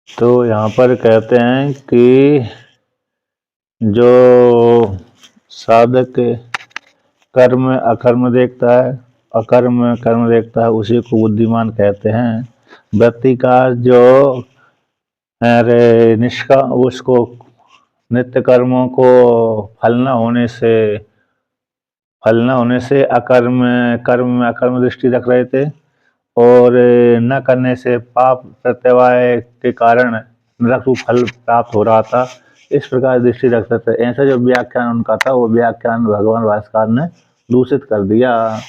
तो यहाँ पर कहते हैं कि जो साधक कर्म में अकर्म देखता है, अकर्म में कर्म देखता है, उसी को बुद्धिमान कहते हैं। व्यक्ति का जो अरे निष्का उसको नित्य कर्मों को फल न होने से अकर्म कर्म में अकर्म दृष्टि रख रहे थे, और न करने से पाप प्रत्यवाय के कारण नरक रूप फल प्राप्त हो रहा था। इस प्रकार दृष्टि रखते थे। ऐसा जो व्याख्यान उनका था, वो व्याख्यान भगवान भास्कर ने दूषित कर दिया,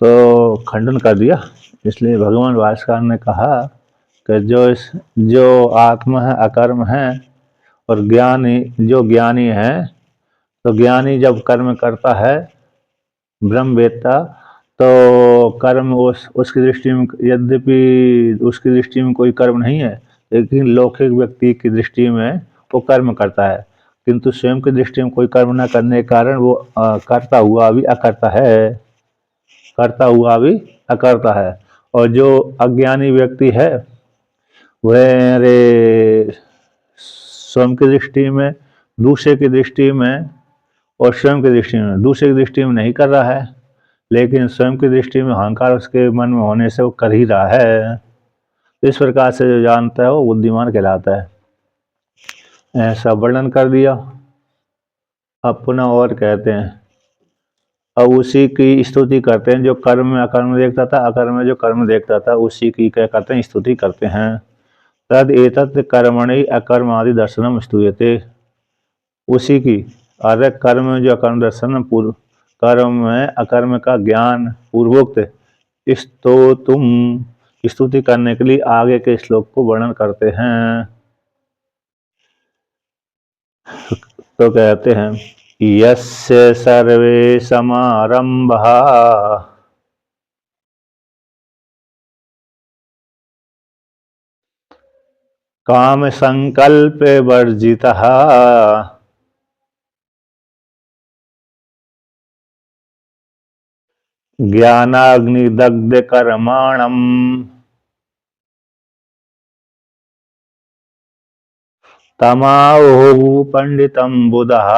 तो खंडन कर दिया। इसलिए भगवान भास्कर ने कहा कि जो आत्मा है अकर्म है, और जो ज्ञानी है, तो ज्ञानी जब कर्म करता है ब्रह्मवेत्ता, तो कर्म उसकी दृष्टि में, यद्यपि उसकी दृष्टि में कोई कर्म नहीं है, लेकिन लौकिक व्यक्ति की दृष्टि में वो कर्म करता है, किंतु स्वयं की दृष्टि में कोई कर्म न करने के कारण वो करता हुआ भी अकर्ता है, करता हुआ भी अकर्ता है। और जो अज्ञानी व्यक्ति है वह स्वयं की दृष्टि में, दूसरे की दृष्टि में और स्वयं की दृष्टि में, दूसरे की दृष्टि में नहीं कर रहा है, लेकिन स्वयं की दृष्टि में अहंकार उसके मन में होने से वो कर ही रहा है। इस प्रकार से जो जानता है वो बुद्धिमान कहलाता है। ऐसा वर्णन कर दिया। अब पुनः और कहते हैं, अब उसी की स्तुति करते हैं जो कर्म में अकर्म देखता था, अकर्म में जो कर्म देखता था, उसी की क्या करते हैं, स्तुति करते हैं। तद एतत् कर्मणि अकर्म आदि दर्शनम स्तूयते। उसी की अरे कर्म में जो अकर्म दर्शन, पूर्व कर्म में अकर्म का ज्ञान पूर्वोक्त तुम स्तुति करने के लिए आगे के श्लोक को वर्णन करते हैं। तो कहते हैं, यस्य सर्वे समारंभा काम संकल्प वर्जितः ज्ञानाग्निदग्ध कर्माणम् तमाहुः पंडितम बुधः।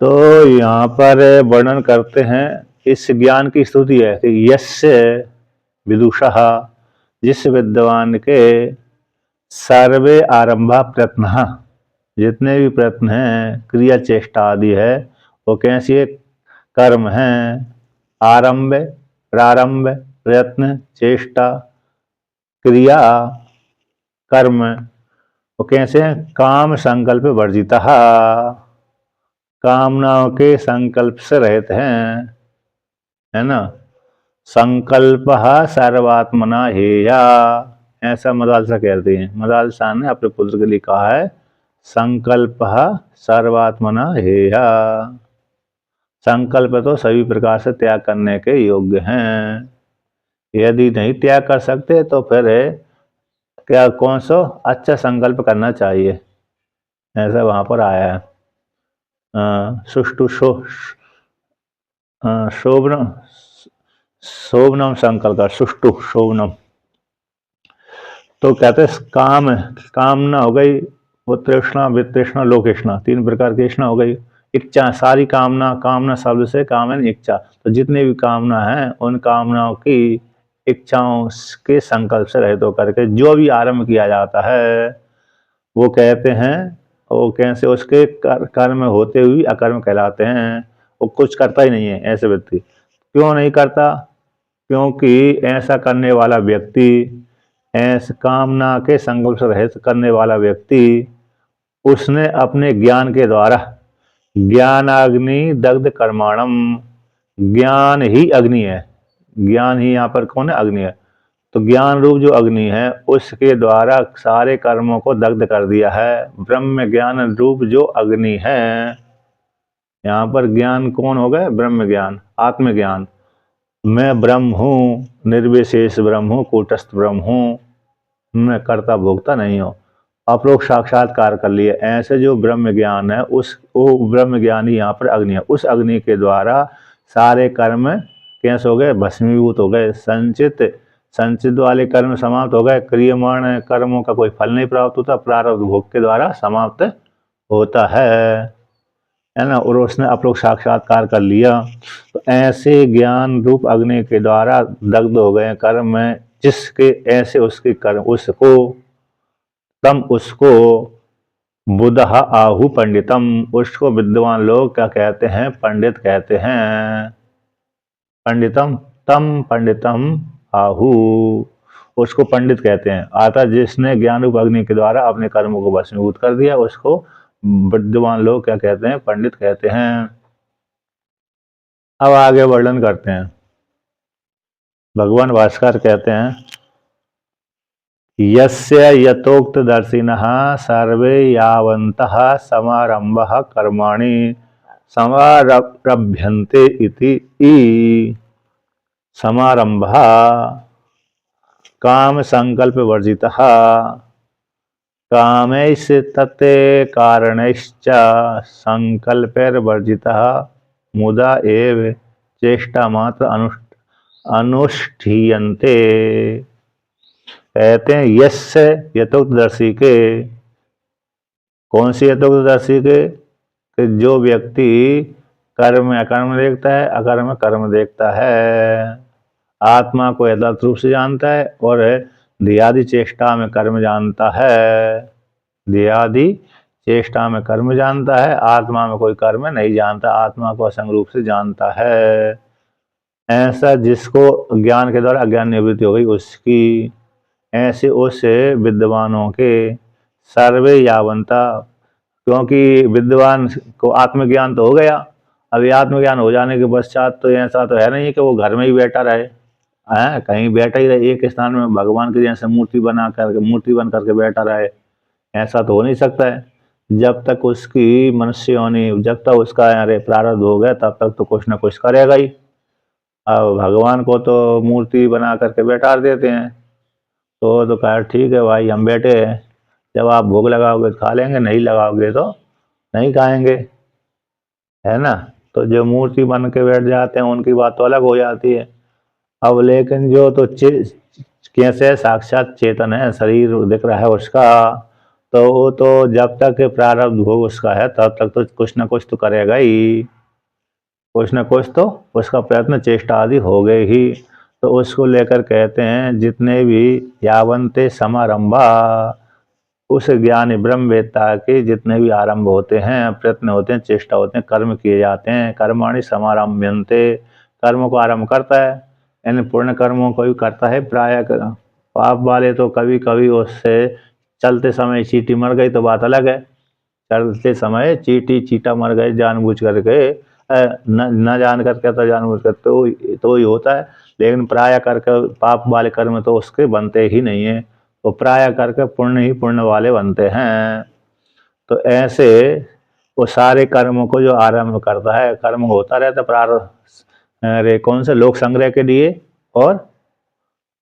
तो यहाँ पर वर्णन करते हैं, इस ज्ञान की स्तुति है कि यस्य विदुषः, जिस विद्वान के सर्वे आरंभा प्रयत्न, जितने भी प्रयत्न हैं, क्रिया चेष्टा आदि है, वो कैसे कर्म हैं, आरंभ, प्रारंभ, प्रयत्न, चेष्टा, क्रिया, कर्म, वो कैसे हैं, काम संकल्प वर्जिता, कामनाओं के संकल्प से रहित हैं, है ना। संकल्प सर्वात्मना हेया, ऐसा मदालसा कहते हैं। मदालसा ने अपने पुत्र के लिए कहा है, संकल्प सर्वात्मना हेया। संकल्प तो सभी प्रकार से त्याग करने के योग्य हैं। यदि नहीं त्याग कर सकते तो फिर क्या कौन सा अच्छा संकल्प करना चाहिए, ऐसा वहां पर आया है। सुष्टु शोभनम, शोभनम संकल्प, सुष्टु शोभनम। तो कहते हैं कामना हो गई, वो तृष्णा, वितृष्णा, लोकेष्णा, तीन प्रकार की इच्छा हो गई। इच्छा, सारी कामना शब्द से काम है इच्छा, तो जितनी भी कामना है उन कामनाओं की इच्छाओं के संकल्प से रहित होकर के जो भी आरंभ किया जाता है, वो कहते हैं, वो कैसे उसके कर्म होते हुए अकर्म कहलाते हैं। वो कुछ करता ही नहीं है ऐसे व्यक्ति। क्यों नहीं करता? क्योंकि ऐसा करने वाला व्यक्ति, ऐसे कामना के संकल्प से रहित करने वाला व्यक्ति, उसने अपने ज्ञान के द्वारा, ज्ञानाग्नि दग्ध कर्माणम, ज्ञान ही अग्नि है, ज्ञान ही यहाँ पर कौन है, अग्नि है। तो ज्ञान रूप जो अग्नि है उसके द्वारा सारे कर्मों को दग्ध कर दिया है। ब्रह्म ज्ञान रूप जो अग्नि है, यहाँ पर ज्ञान कौन हो गए, ब्रह्म ज्ञान, आत्मज्ञान। मैं ब्रह्म हूँ, निर्विशेष ब्रह्म हूँ, कूटस्थ ब्रह्म हूँ, मैं कर्ता भोक्ता नहीं हूँ, अपरोक्ष साक्षात्कार कर लिए। ऐसे जो ब्रह्म ज्ञान है, उस वो ब्रह्म ज्ञान ही यहाँ पर अग्नि है। उस अग्नि के द्वारा सारे कर्म कैसे हो गए, भस्मीभूत हो गए। संचित वाले कर्म समाप्त हो गए। क्रियमाण कर्मों का कोई फल नहीं प्राप्त होता, प्रारब्ध भोग के द्वारा समाप्त होता है ना। और उसने अपरोक्ष साक्षात्कार कर लिया। तो ऐसे ज्ञान रूप अग्नि के द्वारा दग्ध हो गए कर्म में, जिसके ऐसे उसके कर्म उसको तम उसको बुधः आहु पंडितम, उसको विद्वान लोग क्या कहते हैं, पंडित कहते हैं। पंडितम तम पंडितम आहु, उसको पंडित कहते हैं। अतः जिसने ज्ञान रूप अग्नि के द्वारा अपने कर्मों को भस्मीभूत कर दिया, उसको विद्वान लोग क्या कहते हैं, पंडित कहते हैं। अब आगे वर्णन करते हैं। भगवान भास्कर कहते हैं, यस्य यतोक्तदर्शिनः सर्वे यावन्तः समारंभः कर्माणि समारभ्यन्ते इति समारंभः काम संकल्प वर्जितः कामैश्च तत् कारणैश्च संकल्पैर्वर्जितः मुदा एव चेष्टा मात्र अनुष्ठीयन्ते। कहते हैं यस्य यथोक्तदर्शी के, कौन सी यथोक्तदर्शी के, कि जो व्यक्ति कर्म में अकर्म देखता है, अकर्म में कर्म देखता है, आत्मा को यथार्थ रूप से जानता है और ध्येयादि चेष्टा में कर्म जानता है। ध्येयादि चेष्टा में कर्म जानता है, आत्मा में कोई कर्म नहीं जानता, आत्मा को असंग रूप से जानता है। ऐसा जिसको ज्ञान के द्वारा अज्ञान निवृत्ति हो गई उसकी, ऐसे उस विद्वानों के सर्वे यावंता, क्योंकि विद्वान को आत्मज्ञान तो हो गया, अभी आत्मज्ञान हो जाने के पश्चात तो ऐसा तो है नहीं कि वो घर में ही बैठा रहे, है कहीं बैठा ही रहे, एक स्थान में भगवान की जैसे मूर्ति बन करके बैठा रहे, ऐसा तो हो नहीं सकता है। जब तक उसकी मनुष्य योनि, जब तक उसका अरे प्रारब्ध हो गया, तब तक तो कुछ ना कुछ करेगा ही। अब भगवान को तो मूर्ति बना करके बैठा देते हैं, तो कहा ठीक है भाई हम बैठे हैं, जब आप भोग लगाओगे तो खा लेंगे, नहीं लगाओगे तो नहीं खाएंगे, है ना। तो जो मूर्ति बन के बैठ जाते हैं उनकी बात तो अलग हो जाती है। अब लेकिन जो तो कैसे साक्षात चेतन है, शरीर दिख रहा है उसका, तो वो तो जब तक प्रारब्ध भोग उसका है तब तक तो कुछ ना कुछ तो करेगा ही, कुछ ना कुछ तो उसका प्रयत्न चेष्टा आदि हो गए ही। तो उसको लेकर कहते हैं जितने भी यावंते समारंभा, उस ज्ञानी ब्रह्मवेत्ता के जितने भी आरंभ होते हैं, प्रयत्न होते हैं, चेष्टा होते हैं, कर्म किए जाते हैं, कर्माणि समारंभ्यन्ते, कर्मों को आरंभ करता है, यानी पुण्य कर्मों को भी करता है प्राय। पाप वाले तो कभी कभी उससे चलते समय चींटी मर गई तो बात अलग है, चलते समय चीटा मर गए जानबूझ करके, न जान करके तो जानबूझ कर तो ही होता है, लेकिन प्राय करके पाप वाले कर्म तो उसके बनते ही नहीं है, तो प्राय करके पुण्य ही पुण्य वाले बनते हैं। तो ऐसे वो सारे कर्मों को जो आरंभ करता है, कर्म होता रहता प्रारब्ध, अरे कौन से लोक संग्रह के लिए और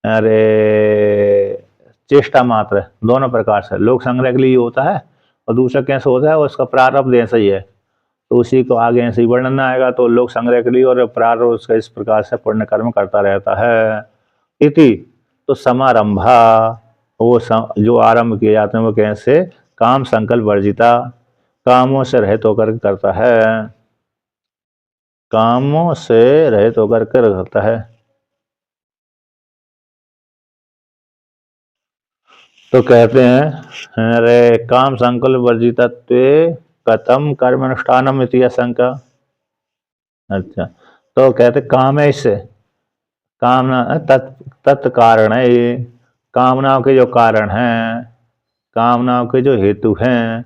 अरे चेष्टा मात्र, दोनों प्रकार से, लोक संग्रह के लिए होता है और दूसरा कैसे होता है, उसका प्रारब्ध ऐसा ही है, तो उसी को आगे ऐसे ही वर्णन आएगा। तो लोक संग्रह के लिए और प्रारब्ध उसका इस प्रकार से पुण्य कर्म करता रहता है। इति तो समारंभा, वो जो आरंभ किए जाते हैं वो कैसे, काम संकल्प वर्जिता, कामों से रहित होकर करता है, कामों से रहित होकर करता है। तो कहते हैं अरे काम संकल्प वर्जितत्वे कथम कर्म अनुष्ठानम इति आशंका। अच्छा, तो कहते काम है इससे, कामना तत्कारण है, कामनाओं के जो कारण हैं, कामनाओं के जो हेतु हैं,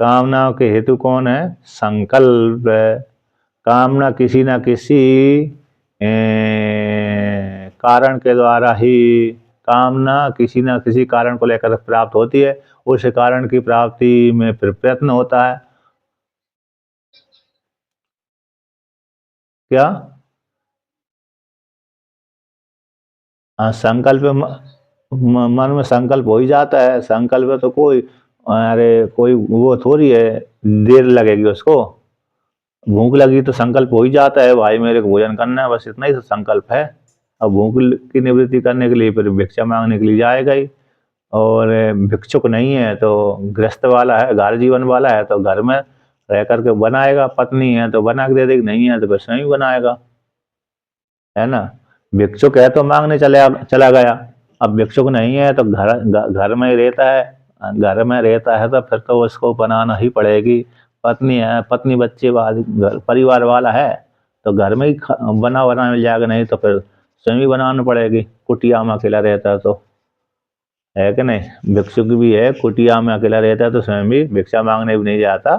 कामनाओं के हेतु कौन है, संकल्प। कामना किसी ना किसी कारण के द्वारा ही, कामना किसी ना किसी कारण को लेकर प्राप्त होती है, उस कारण की प्राप्ति में फिर प्रयत्न होता है। क्या संकल्प मन में संकल्प हो ही जाता है, संकल्प तो कोई अरे कोई वो थोड़ी है देर लगेगी उसको, भूख लगी तो संकल्प हो ही जाता है, भाई मेरे को भोजन करना है, बस इतना ही संकल्प है। अब भूख की निवृत्ति करने के लिए फिर भिक्षा मांगने के लिए जाएगा ही। और भिक्षुक नहीं है तो गृहस्थ वाला है, घर जीवन वाला है तो घर में रह करके बनाएगा, पत्नी है तो बना के दे देगी, नहीं है तो फिर स्वयं बनाएगा, है ना। भिक्षुक है तो मांगने चला गया, अब भिक्षुक नहीं है तो घर में ही रहता है, घर में रहता है तो फिर तो उसको बनाना ही पड़ेगी। पत्नी है, पत्नी बच्चे घर परिवार वाला है तो घर में ही बना मिल जाएगा, नहीं तो फिर स्वयं ही बनाना पड़ेगी, कुटिया में अकेला रहता है तो, है कि नहीं। भिक्षुक भी है, कुटिया में अकेला रहता है तो स्वयं भी भिक्षा मांगने भी नहीं जाता,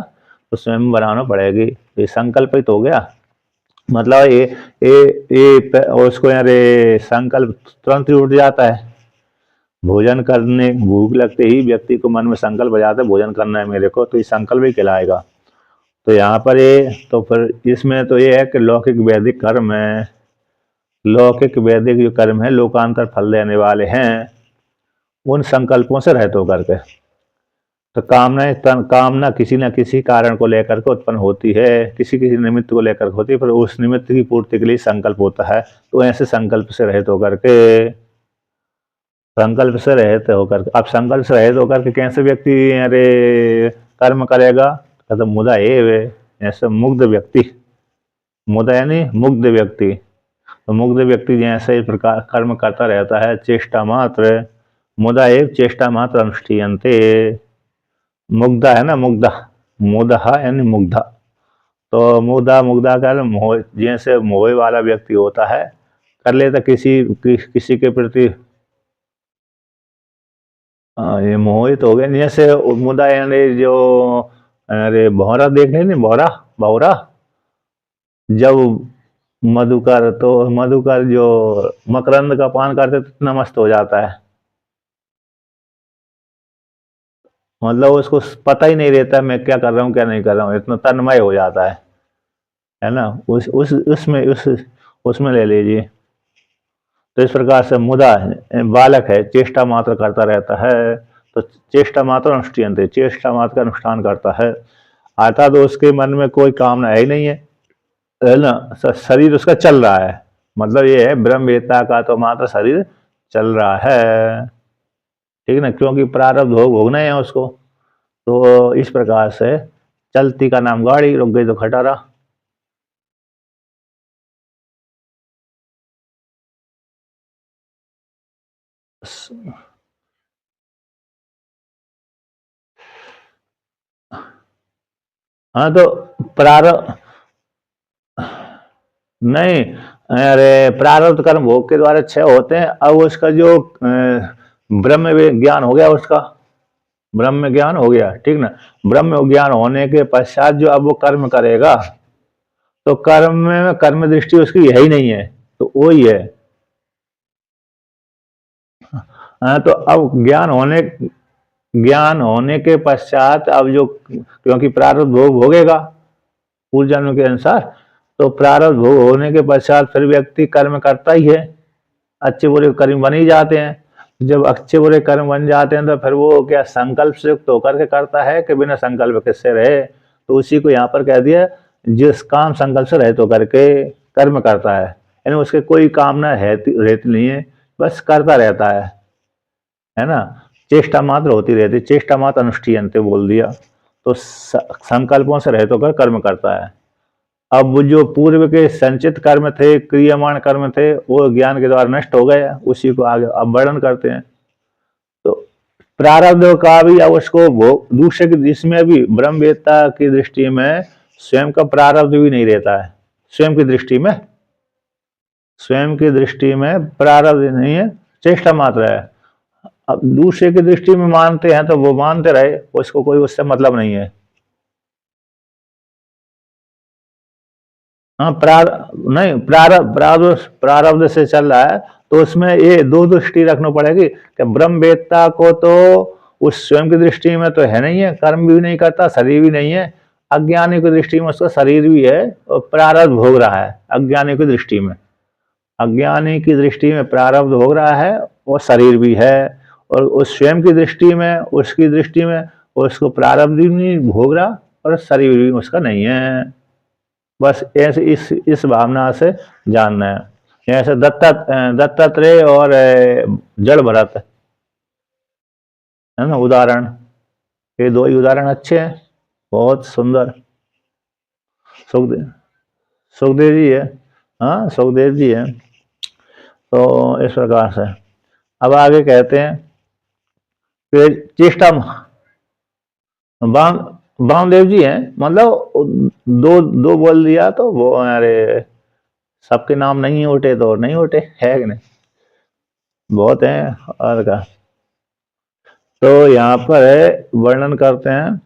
तो स्वयं बनाना पड़ेगी। ये संकल्प ही तो हो गया। मतलब उसको यारे संकल्प तुरंत ही उठ जाता है। भोजन करने भूख लगते ही व्यक्ति को मन में संकल्प हो जाता है भोजन करना है मेरे को, तो ये संकल्प ही कहलाएगा। तो यहाँ पर ये तो फिर इसमें तो ये है कि लौकिक वैदिक कर्म है, लौकिक वैदिक जो कर्म है लोकांतर फल देने वाले हैं, उन संकल्पों से रहित होकर के। तो कामना किसी न किसी कारण को लेकर के उत्पन्न होती है, किसी किसी निमित्त को लेकर होती है, पर उस निमित्त की पूर्ति के लिए संकल्प होता है। तो ऐसे संकल्प से रहित होकर के, संकल्प से रहित होकर के, अब संकल्प से रहित होकर के कैसे व्यक्ति अरे कर्म करेगा, तो मुदा एव, ऐसे मुग्ध व्यक्ति, मुदा यानी मुग्ध व्यक्ति, तो मुग्ध व्यक्ति जैसे इस प्रकार कर्म करता रहता है, चेष्टा मात्र, मुदा एव चेष्टा मात्र अनुष्ठीयन्ते। मुग्धा है ना, मुग्धा, मुदहा यानी मुग्धा, तो मुग्धा का मोह, जैसे मोह वाला व्यक्ति होता है, कर लेता किसी के प्रति ये मोहित हो गए। जैसे मुदा यानी जो अरे भौरा देखे नहीं, भौरा भौरा, जब मधुकर तो मधुकर जो मकरंद का पान करते तो इतना मस्त हो जाता है, मतलब उसको पता ही नहीं रहता मैं क्या कर रहा हूँ क्या नहीं कर रहा हूँ, इतना तन्मय हो जाता है ना। उसमें ले लीजिए। तो इस प्रकार से मुदा बालक है, चेष्टा मात्र करता रहता है, तो चेष्टा मात्र अनुष्ठीयन्ते, चेष्टा मात्र का अनुष्ठान करता है, आता तो उसके मन में कोई कामना है ही नहीं है ना। शरीर उसका चल रहा है, मतलब ये है ब्रह्मवेत्ता का तो मात्र शरीर चल रहा है, ठीक है ना, क्योंकि प्रारब्ध भोग भोगना है उसको। तो इस प्रकार से चलती का नाम गाड़ी, रुक गई तो खटारा। हाँ तो प्रारब्ध नहीं, अरे प्रारब्ध कर्म भोग के द्वारा क्षय होते हैं। अब उसका जो ब्रह्म ज्ञान हो गया, उसका ब्रह्म ज्ञान हो गया, ठीक ना। ब्रह्म ज्ञान होने के पश्चात जो अब वो कर्म करेगा, तो कर्म में कर्म दृष्टि उसकी है ही नहीं है, तो वो ही है। हाँ, तो अब ज्ञान होने के पश्चात अब जो, क्योंकि प्रारब्ध भोग भोगेगा पूर्व जन्म के अनुसार, तो प्रारब्ध भोग होने के पश्चात फिर व्यक्ति कर्म करता ही है, अच्छे बुरे कर्म बन ही जाते हैं। जब अच्छे बुरे कर्म बन जाते हैं तो फिर वो क्या संकल्प से युक्त होकर के करता है कि बिना संकल्प किससे रहे, तो उसी को यहाँ पर कह दिया जिस काम संकल्प से रहित होकर के कर्म करता है, यानी उसके कोई कामना रहती नहीं है, बस करता रहता है ना। चेष्टा मात्र होती रहती, चेष्टा मात्र अनुष्ठीयन्ते बोल दिया, तो संकल्पों से रहित होकर कर्म करता है। अब वो जो पूर्व के संचित कर्म थे, क्रियमाण कर्म थे, वो ज्ञान के द्वारा नष्ट हो गए, उसी को आगे अब वर्णन करते हैं। तो प्रारब्ध का भी अब उसको दूसरे की, इसमें भी ब्रह्मवेत्ता की दृष्टि में स्वयं का प्रारब्ध भी नहीं रहता है, स्वयं की दृष्टि में, स्वयं की दृष्टि में प्रारब्ध नहीं है, चेष्टा मात्र है। अब दूसरे की दृष्टि में मानते हैं तो वो मानते रहे, उसको कोई उससे मतलब नहीं है। हाँ, नहीं, प्रारब्ध से चल रहा है, तो उसमें ये दो दृष्टि रखनी पड़ेगी कि ब्रह्मवेत्ता को तो उस स्वयं की दृष्टि में तो है नहीं है, कर्म भी नहीं करता, शरीर भी नहीं है। अज्ञानी की दृष्टि में उसका शरीर भी है और प्रारब्ध भोग रहा है। अज्ञानी की दृष्टि में, अज्ञानी की दृष्टि में प्रारब्ध भोग रहा है और शरीर भी है, और उस स्वयं की दृष्टि में, उसकी दृष्टि में उसको प्रारब्ध भी नहीं भोग रहा और शरीर भी उसका नहीं है। बस ऐसे इस भावना से जानना है। जैसे दत्तात्रेय और जड़ भरत है ना उदाहरण, ये दो ही उदाहरण अच्छे हैं, बहुत सुंदर। सुखदेव सुखदेव जी है, हाँ सुखदेव जी है। तो इस प्रकार से अब आगे कहते हैं कि चेष्टा बाम बामदेव जी हैं, मतलब दो दो बोल दिया तो वो अरे सबके नाम नहीं उठे तो नहीं उठे, है कि नहीं, बहुत हैं और का। तो यहाँ पर वर्णन करते हैं,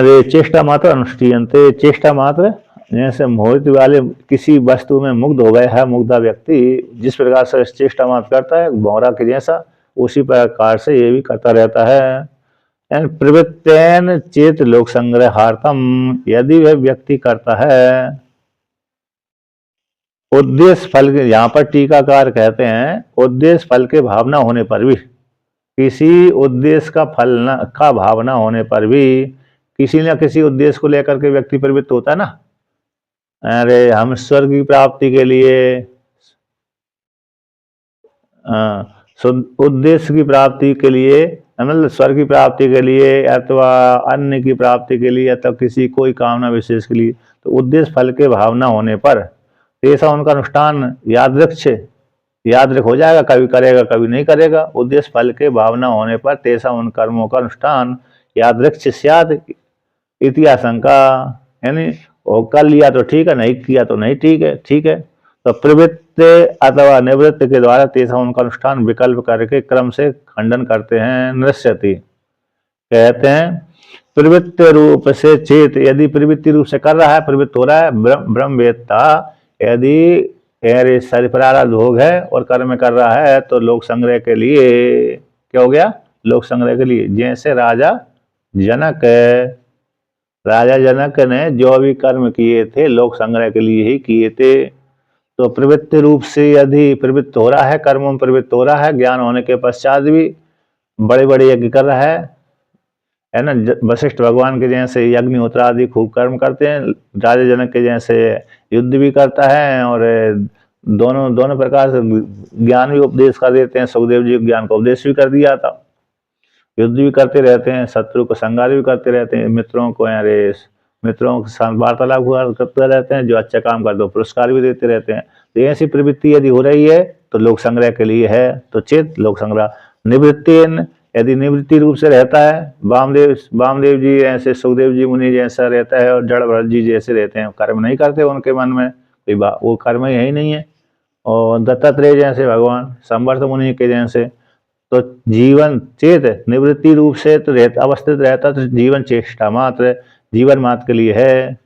रे चेष्टा मात्र अनुष्ठीयन्ते, चेष्टा मात्र जैसे मोहित वाले किसी वस्तु में मुग्ध हो गए है मुग्धा व्यक्ति, जिस प्रकार से चेष्टा मात्र करता है भौरा के जैसा, उसी प्रकार से ये भी करता रहता है। प्रवृत्तेन चेत लोक संग्रहार्थम, यदि वह व्यक्ति करता है उद्देश्य फल के, यहाँ पर टीकाकार कहते हैं उद्देश्य फल के भावना होने पर भी, किसी उद्देश्य का फल न का भावना होने पर भी, किसी न किसी उद्देश्य को लेकर के व्यक्ति प्रवृत्त होता है ना, अरे हम स्वर्ग की प्राप्ति के लिए, उद्देश्य की प्राप्ति के लिए, मतलब स्वर्ग की प्राप्ति के लिए अथवा अन्य की प्राप्ति के लिए अथवा किसी कोई कामना विशेष के लिए, तो उद्देश्य फल के भावना होने पर ऐसा उनका अनुष्ठान यादृक हो जाएगा, कभी करेगा कभी नहीं करेगा। उद्देश्य फल के भावना होने पर तेसा उन कर्मों का अनुष्ठान यादृक स्यात् इति आशंका, यानी वो कर लिया तो ठीक है, नहीं किया तो नहीं ठीक है। तो प्रवृत्ति अथवा निवृत्ति के द्वारा तेसा उनका अनुष्ठान विकल्प करके क्रम से खंडन करते हैं। नृत्यति कहते हैं प्रवृत्ति रूप से चेत, यदि प्रवृत्ति रूप से कर रहा है, प्रवृत्त हो रहा है, ब्रह्मवेत्ता यदि प्रारब्ध भोग है और कर्म कर रहा है तो लोक संग्रह के लिए, क्या हो गया, लोक संग्रह के लिए। जैसे राजा जनक ने जो भी कर्म किए थे लोक संग्रह के लिए ही किए थे। तो प्रवृत्ति रूप से यदि प्रवृत्त हो रहा है, कर्मों में प्रवृत्त हो रहा है, ज्ञान होने के पश्चात भी बड़े बड़े यज्ञ कर रहा है ना, वशिष्ठ भगवान के जैसे अग्निहोत्र आदि खूब कर्म करते हैं, राजा जनक के जैसे युद्ध भी करता है, और दोनों दोनों प्रकार से ज्ञान भी उपदेश कर देते हैं। सुखदेव जी ज्ञान का उपदेश भी कर दिया था, युद्ध भी करते रहते हैं, शत्रु को संहार भी करते रहते हैं, मित्रों के साथ वार्तालाप करते रहते हैं, जो अच्छा काम करते हैं पुरस्कार भी देते रहते हैं। तो ऐसी प्रवृत्ति यदि हो रही है तो लोक संग्रह के लिए है, तो चेत लोक संग्रह। निवृत्ति यदि निवृत्ति रूप से रहता है, वामदेव जी ऐसे, सुखदेव जी मुनि जैसा रहता है, और जड़ भरत जी जैसे रहते हैं, कर्म नहीं करते उनके मन में कोई वो कर्म ही नहीं है। और दत्तात्रेय जैसे भगवान, संवर्त मुनि के जैसे, तो जीवन चेत निवृत्ति रूप से तो रहता, अवस्थित रहता, तो जीवन चेष्टा मात्र, जीवन मात्र के लिए है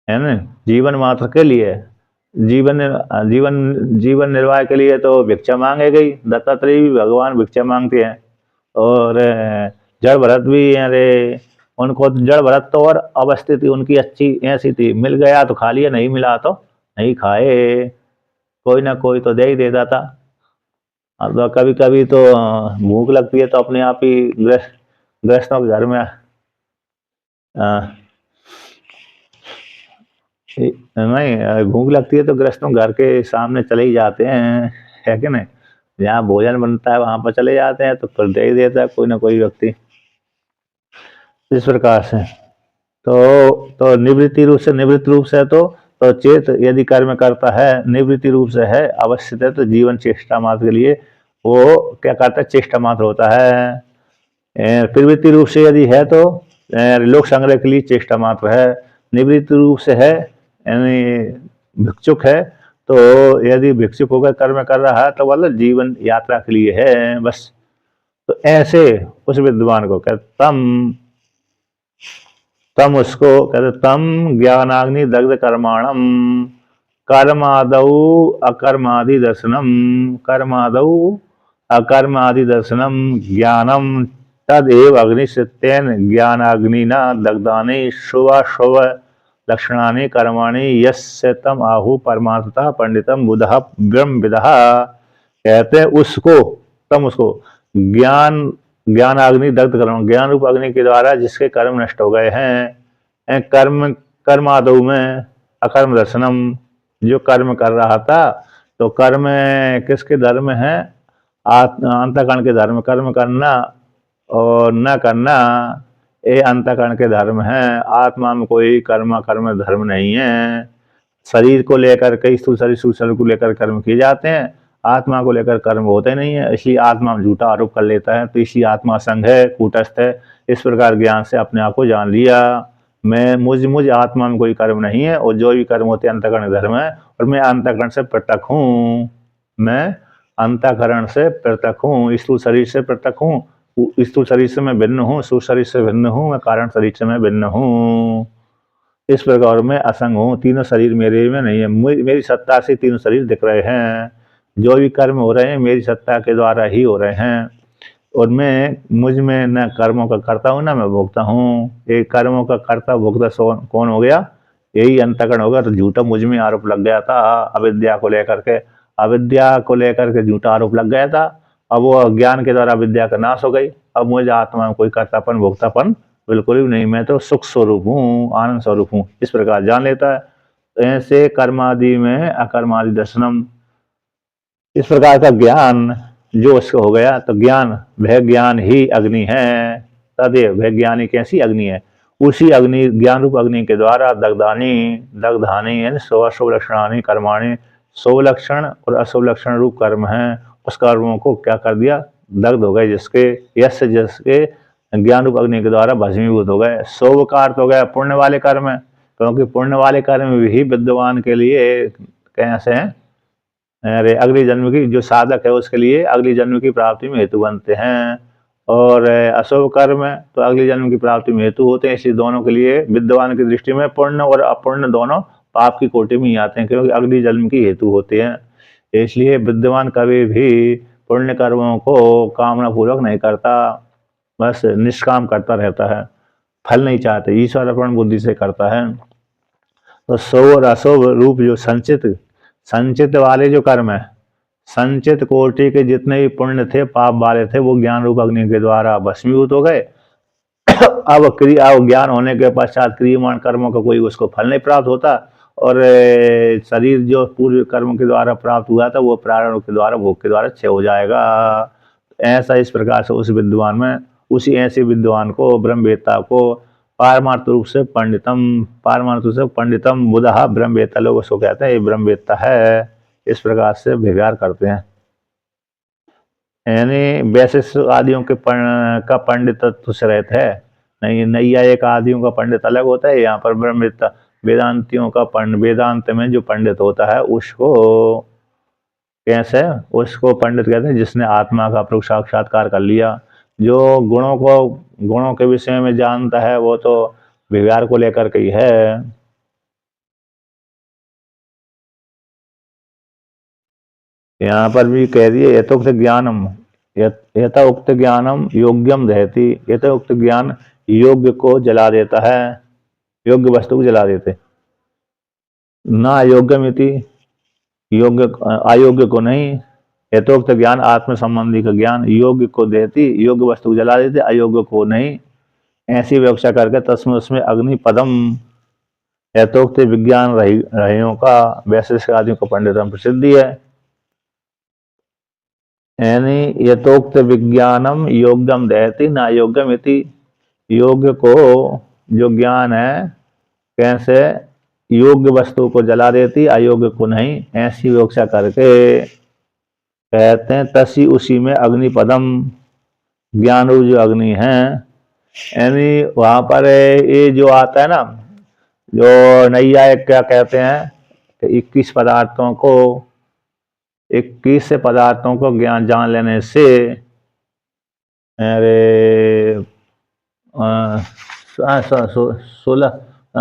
ना, जीवन मात्र के लिए, जीवन जीवन जीवन निर्वाह के लिए तो भिक्षा मांगे गई। दत्तात्रेय भी भगवान भिक्षा मांगते हैं, और जड़ भरत भी, अरे उनको जड़ भरत तो और अवस्थिति उनकी अच्छी ऐसी थी, मिल गया तो खा लिया, नहीं मिला तो नहीं खाए, कोई ना कोई तो दे ही देता था। अब तो कभी कभी तो भूख लगती है तो अपने आप ही गृहस्थों के घर में नहीं, भूख लगती है तो गृहस्थों घर के सामने चले ही जाते हैं, है कि नहीं, जहाँ भोजन बनता है वहां पर चले जाते हैं, तो फिर दे ही देता है कोई ना कोई व्यक्ति। इस प्रकार से तो निवृत्त रूप से तो चेत यदि कर्म करता है, निवृत्ति रूप से है, अवस्थित है, तो जीवन चेष्टा मात्र के लिए वो क्या करता है, चेष्टा मात्र होता है। प्रवृत्ति रूप से यदि है तो लोक संग्रह के लिए चेष्टा मात्र है। निवृत्ति रूप से है यानी भिक्षुक है, तो यदि भिक्षुक होकर कर्म कर रहा है तो मतलब जीवन यात्रा के लिए है बस। तो ऐसे उस विद्वान को कहते तम उसको कहते तम ज्ञानाग्नि दग्ध कर्माणम, कर्मादौ अकर्मादि दर्शनम, कर्मादौ अकर्मादि दर्शनम ज्ञानम तदेव अग्निशतेन ज्ञानाग्निना दग्धानि शुभाशुभ लक्षणानि कर्माणि यस्य तम आहु परमार्थतः पंडितम बुधः ब्रह्मविदः। कहते हैं उसको, तम उसको ज्ञान अग्नि दग्ध कर्म, ज्ञान रूप अग्नि के द्वारा जिसके कर्म नष्ट हो गए हैं, कर्म कर्मादौ में अकर्म दर्शनम, जो कर्म कर रहा था तो कर्म किसके धर्म है? अंतःकरण के धर्म। कर्म करना और न करना ये अंतःकरण के धर्म है। आत्मा में कोई कर्म धर्म नहीं है। शरीर को लेकर के, स्थूल शरीर सूक्ष्म शरीर को लेकर कर्म किए जाते हैं, आत्मा को लेकर कर्म होते नहीं है, इसलिए आत्मा में झूठा आरोप कर लेता है। तो इसी आत्मा संग है, कूटस्थ है। इस प्रकार ज्ञान से अपने आप को जान लिया, मैं मुझ आत्मा में कोई कर्म नहीं है, और जो भी कर्म होते हैं अंतःकरण धर्म है, और मैं अंतःकरण से पृथक हूँ। मैं अंतःकरण से पृथक हूँ, स्थूल शरीर से पृथक हूँ, स्थूल शरीर से मैं भिन्न हूँ, सूक्ष्म शरीर से भिन्न हूँ, मैं कारण शरीर से मैं भिन्न हूँ। इस प्रकार मैं असंग हूँ, तीनों शरीर मेरे में नहीं है। मेरी सत्ता से तीनों शरीर दिख रहे हैं। जो भी कर्म हो रहे हैं मेरी सत्ता के द्वारा ही हो रहे हैं, और मैं मुझ में न कर्मों का करता हूँ न मैं भोगता हूँ। ये कर्मों का करता भोगता कौन हो गया? यही अंतःकरण होगा। तो झूठा मुझ में आरोप लग गया था अविद्या को लेकर के, अविद्या को लेकर के झूठा आरोप लग गया था। अब वो ज्ञान के द्वारा विद्या का नाश हो गई। अब मुझे आत्मा में कोई कर्तापन भोक्तापन बिल्कुल भी नहीं, मैं तो सुख स्वरूप हूँ, आनंद स्वरूप हूँ, इस प्रकार जान लेता है। तो ऐसे कर्मादि में अकर्मादि दर्शनम, इस प्रकार का ज्ञान जो उसको हो गया, तो ज्ञान वह ज्ञान ही अग्नि है। तदेव वह ज्ञान ही कैसी अग्नि है? उसी अग्नि, ज्ञान रूप अग्नि के द्वारा दग्धानी यानी शुभ लक्षणानि कर्माणि, शुभ लक्षण और अशुभ लक्षण रूप कर्म है, उस कर्मों को क्या कर दिया? दग्ध हो गए, जिसके यश जिसके ज्ञान रूप अग्नि के द्वारा भस्मीभूत हो गए। शुभ का अर्थ हो गया पुण्य वाले कर्म, क्योंकि पुण्य वाले कर्म भी विद्वान के लिए कैसे हैं? अरे अगली जन्म की, जो साधक है उसके लिए अगली जन्म की प्राप्ति में हेतु बनते हैं। और अशुभ कर्म तो अगली जन्म की प्राप्ति में हेतु होते हैं। इसलिए दोनों के लिए विद्वान की दृष्टि में पुण्य और अपुण्य दोनों पाप की कोटि में ही आते हैं, क्योंकि अगली जन्म की हेतु होते हैं। इसलिए विद्वान कभी भी पुण्य कर्मों को कामना पूर्वक नहीं करता, बस निष्काम करता रहता है, फल नहीं चाहते, ईश्वर अर्पण बुद्धि से करता है। तो शुभ और अशुभ रूप जो संचित वाले जो कर्म है, संचित कोटि के जितने भी पुण्य थे पाप वाले थे, वो ज्ञान रूप अग्नि के द्वारा भस्मीभूत हो गए। अब ज्ञान होने के पश्चात क्रियमाण कर्मों का कोई उसको फल नहीं प्राप्त होता, और शरीर जो पूर्व कर्म के द्वारा प्राप्त हुआ था वो प्राणों के द्वारा, भोग के द्वारा क्षय हो जाएगा। ऐसा इस प्रकार से उस विद्वान में, उसी ऐसे विद्वान को, ब्रह्मवेत्ता को पारमार्थ रूप से पंडितम बुधा ब्रह्मवेत्ता, लोग उसको कहते हैं ये ब्रह्मवेत्ता है। इस प्रकार से व्यवहार करते हैं। यानी वैशिष्ट आदियों के का पंडितत्व से रहता है, नहीं नैयायिक आदियों का पंडित अलग होता है। यहाँ पर ब्रह्मवेत्ता वेदांतियों का वेदांत में जो पंडित होता है उसको कैसे, उसको पंडित कहते हैं जिसने आत्मा का प्रभु साक्षात्कार कर लिया। जो गुणों के विषय में जानता है वो तो व्यवहार को लेकर के ही है। यहाँ पर भी कह दिए यथोक्त ज्ञानम, यथोक्त ज्ञानम योग्यम दहति, यथोक्त ज्ञान योग्य को जला देता है, योग्य वस्तु को जला देते। ना अयोग्यमिति, योग्य अयोग्य को नहीं। यथोक्त ज्ञान आत्म संबंधी का ज्ञान योग्य को देती, योग्य वस्तु को जला देते, अयोग्य को नहीं। ऐसी व्याख्या करके तस्में उसमें अग्नि पदम, यथोक्त विज्ञान रहियों का वैशिष्ट आदि को पंडितम प्रसिद्धि है। यानी यथोक्त विज्ञानम योग्यम दहति ना योग्यम इति, योग्य को जो ज्ञान है कैसे योग्य वस्तु को जला देती, अयोग्य को नहीं। ऐसी व्याख्या करके कहते हैं तसी उसी में अग्निपदम, ज्ञान रूप जो अग्नि है। यानी वहां पर ये जो आता है ना, जो नैयायिक क्या कहते हैं कि 21 पदार्थों को ज्ञान जान लेने से, अरे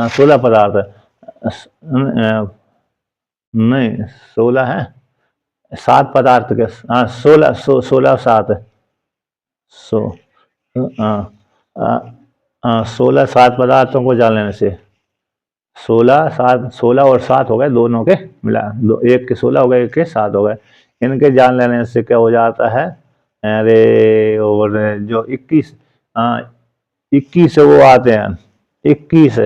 16 पदार्थ नहीं, 16 है, 7 पदार्थ के, हाँ 16 7 16 7 पदार्थों को जान लेने से, 16 और 7 हो गए दोनों के मिला, एक के 16 हो गए, एक के 7 हो गए। इनके जान लेने से क्या हो जाता है? अरे और जो 21 वो आते हैं, 21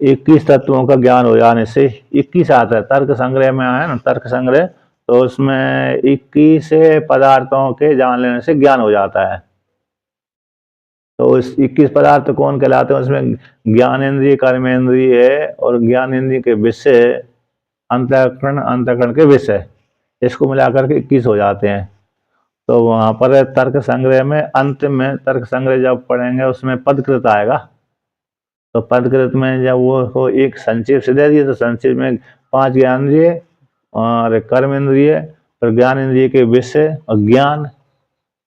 21 तत्वों का ज्ञान हो जाने से 21 आता है, तर्क संग्रह में आया ना, तर्क संग्रह, तो उसमें 21 पदार्थों के जान लेने से ज्ञान हो जाता है। तो इस 21 पदार्थ कौन कहलाते हैं? उसमें ज्ञानेंद्रिय, कर्मेंद्रिय और ज्ञानेंद्रिय के विषय, अंतःकरण, अंतःकरण के विषय, इसको मिलाकर के 21 हो जाते हैं। तो वहां पर तर्क संग्रह में अंत में तर्क संग्रह जब पढ़ेंगे उसमें पदकृत आएगा, तो पदकृत में जब वो एक संक्षेप से दे दिए तो संक्षेप में 5 ज्ञानेंद्रिय और कर्मेंद्रिय और ज्ञानेंद्रिय के विषय और ज्ञान,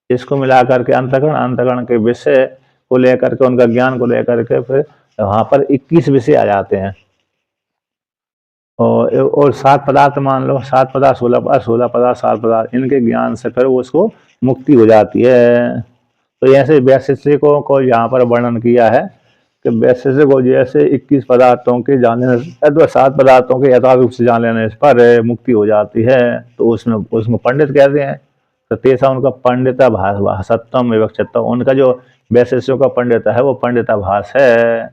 इसको मिलाकर के अंतःकरण, अंतःकरण के विषय को लेकर के, उनका ज्ञान को लेकर के फिर वहां पर 21 विषय आ जाते हैं। और 7 पदार्थ मान लो, 7 पदार्थ, 16 पदार्थ, 16 पदार्थ, 7 पदार्थ, इनके ज्ञान से फिर उसको मुक्ति हो जाती है। तो ऐसे वैशेषिकों को यहाँ पर वर्णन किया है कि वैशेषिक को जैसे 21 पदार्थों के जानने अथवा 7 पदार्थों के यथार्थ रूप से जान लेने पर मुक्ति हो जाती है, तो उसमें उसको पंडित कहते हैं। तो तेसा उनका पंडिता भास सत्यम विवक्षितम, उनका जो वैशेषिकों का पंडित है वो पंडिता भास है।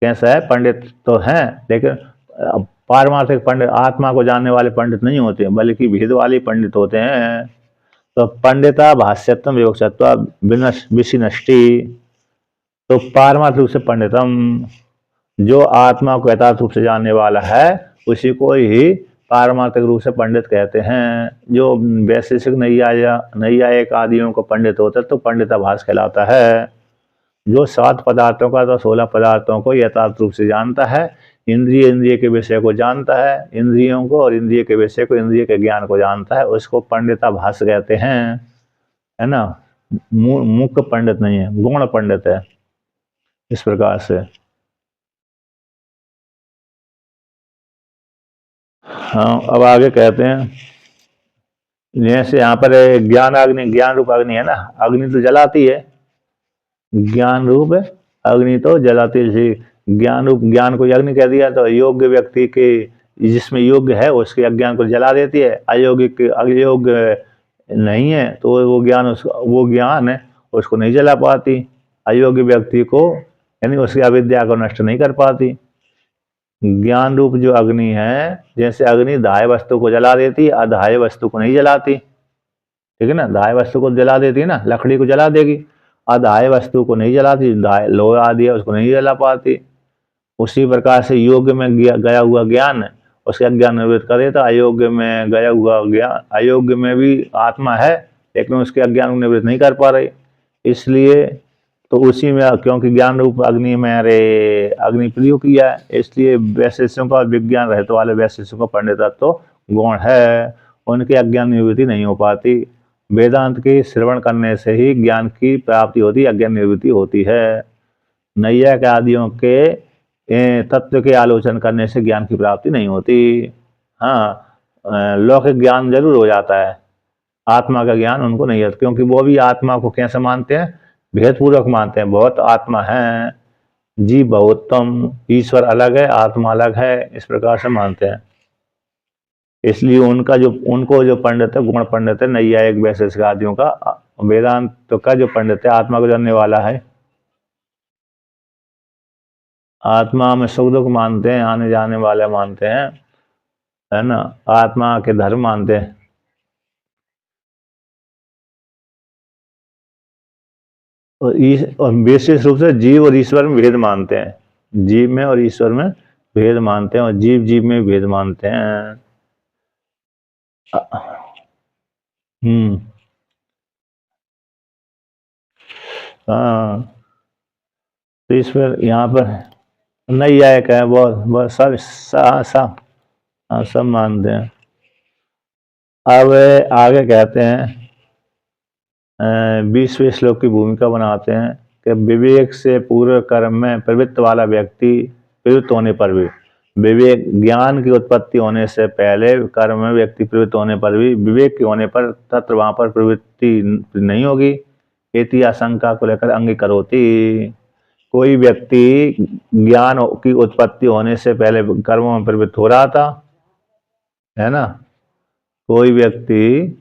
कैसा है? पंडित तो हैं, लेकिन पारमार्थिक पंडित, आत्मा को जानने वाले पंडित नहीं होते, बल्कि भेद वाले पंडित होते हैं। तो पंडिता भाष्यत्म विवक्षत्वा विशिनष्टि, तो पारमार्थिक रूप से पंडितम, जो आत्मा को यथार्थ रूप से जानने वाला है उसी को ही पारमार्थिक रूप से पंडित कहते हैं। जो वैशेषिक नैयायिक आदियों को पंडित होता है तो पंडिताभास कहलाता है। जो 7 पदार्थों का तो 16 पदार्थों को यथार्थ रूप से जानता है, इंद्रिय के विषय को जानता है, इंद्रियों को और इंद्रिय के विषय को, इंद्रिय के ज्ञान को जानता है, उसको पंडिताभास कहते हैं, है ना। मुख्य पंडित नहीं है, गौण पंडित है। इस प्रकार से हाँ, अब आगे कहते हैं, जैसे यहाँ पर ज्ञान अग्नि, ज्ञान रूप अग्नि है ना, अग्नि तो जलाती है, ज्ञान रूप अग्नि तो जलाती है। ज्ञान रूप ज्ञान को अग्नि कह दिया तो योग्य व्यक्ति के, जिसमें योग्य है उसके अज्ञान को जला देती है, अयोग्य नहीं है तो वो ज्ञान उसको नहीं जला पाती, अयोग्य व्यक्ति को यानी उसकी अविद्या को नष्ट नहीं कर पाती। ज्ञान रूप जो अग्नि है, जैसे अग्नि दाह्य वस्तु को जला देती है, अदाह्य वस्तु को नहीं जलाती, ठीक है ना। दाह्य वस्तु को जला देती है ना, लकड़ी को जला देगी, अदाह्य वस्तु को नहीं जलाती, लोहा आदि है उसको नहीं जला पाती। उसी प्रकार से योग्य में गया हुआ ज्ञान उसके अज्ञान निवृत्त कर देता, अयोग्य में गया हुआ ज्ञान, अयोग्य में भी आत्मा है लेकिन उसके अज्ञान को निवृत्त नहीं कर पा रही। इसलिए तो उसी में, क्योंकि ज्ञान रूप अग्नि में अग्नि प्रयोग किया है, इसलिए वैशेषिकों का विज्ञान रहते वाले वैशेषिकों का पंडितत्व तो गुण है, उनके अज्ञान निवृत्ति नहीं हो पाती। वेदांत के श्रवण करने से ही ज्ञान की प्राप्ति होती, अज्ञान निवृत्ति होती है। नैयायिक आदियों के तत्व के आलोचन करने से ज्ञान की प्राप्ति नहीं होती। हाँ, लौकिक ज्ञान जरूर हो जाता है, आत्मा का ज्ञान उनको नहीं होता, क्योंकि वो भी आत्मा को कैसे मानते हैं? भेदपूर्वक मानते हैं, बहुत आत्मा है, जीव बहुतम, ईश्वर अलग है, आत्मा अलग है, इस प्रकार से मानते हैं। इसलिए उनको जो पंडित है, गुण पंडित है, नैयायिक वैशेषिक आदियों का, वेदांत का जो पंडित है, आत्मा को जानने वाला है, आत्मा में सुख दुख मानते हैं, आने जाने वाले मानते हैं, है ना, आत्मा के धर्म मानते हैं। और विशेष रूप से जीव और ईश्वर में भेद मानते हैं, जीव में और ईश्वर में भेद मानते हैं, और जीव जीव में भेद मानते हैं। हम्म, हाँ, तो ईश्वर यहाँ पर नहीं आए कहे, बहुत सब हाँ, सब मानते हैं। अब आगे कहते हैं, 20वें श्लोक की भूमिका बनाते हैं कि विवेक से पूर्व कर्म में प्रवृत्त वाला व्यक्ति प्रवृत्त होने पर भी, विवेक ज्ञान की उत्पत्ति होने से पहले कर्म में व्यक्ति प्रवृत्त होने पर भी, विवेक के होने पर तत्र वहां पर प्रवृत्ति नहीं होगी, इति आशंका को लेकर अंगीकरोति। कोई व्यक्ति ज्ञान की उत्पत्ति होने से पहले कर्मों में प्रवृत्त हो रहा था, है ना, कोई व्यक्ति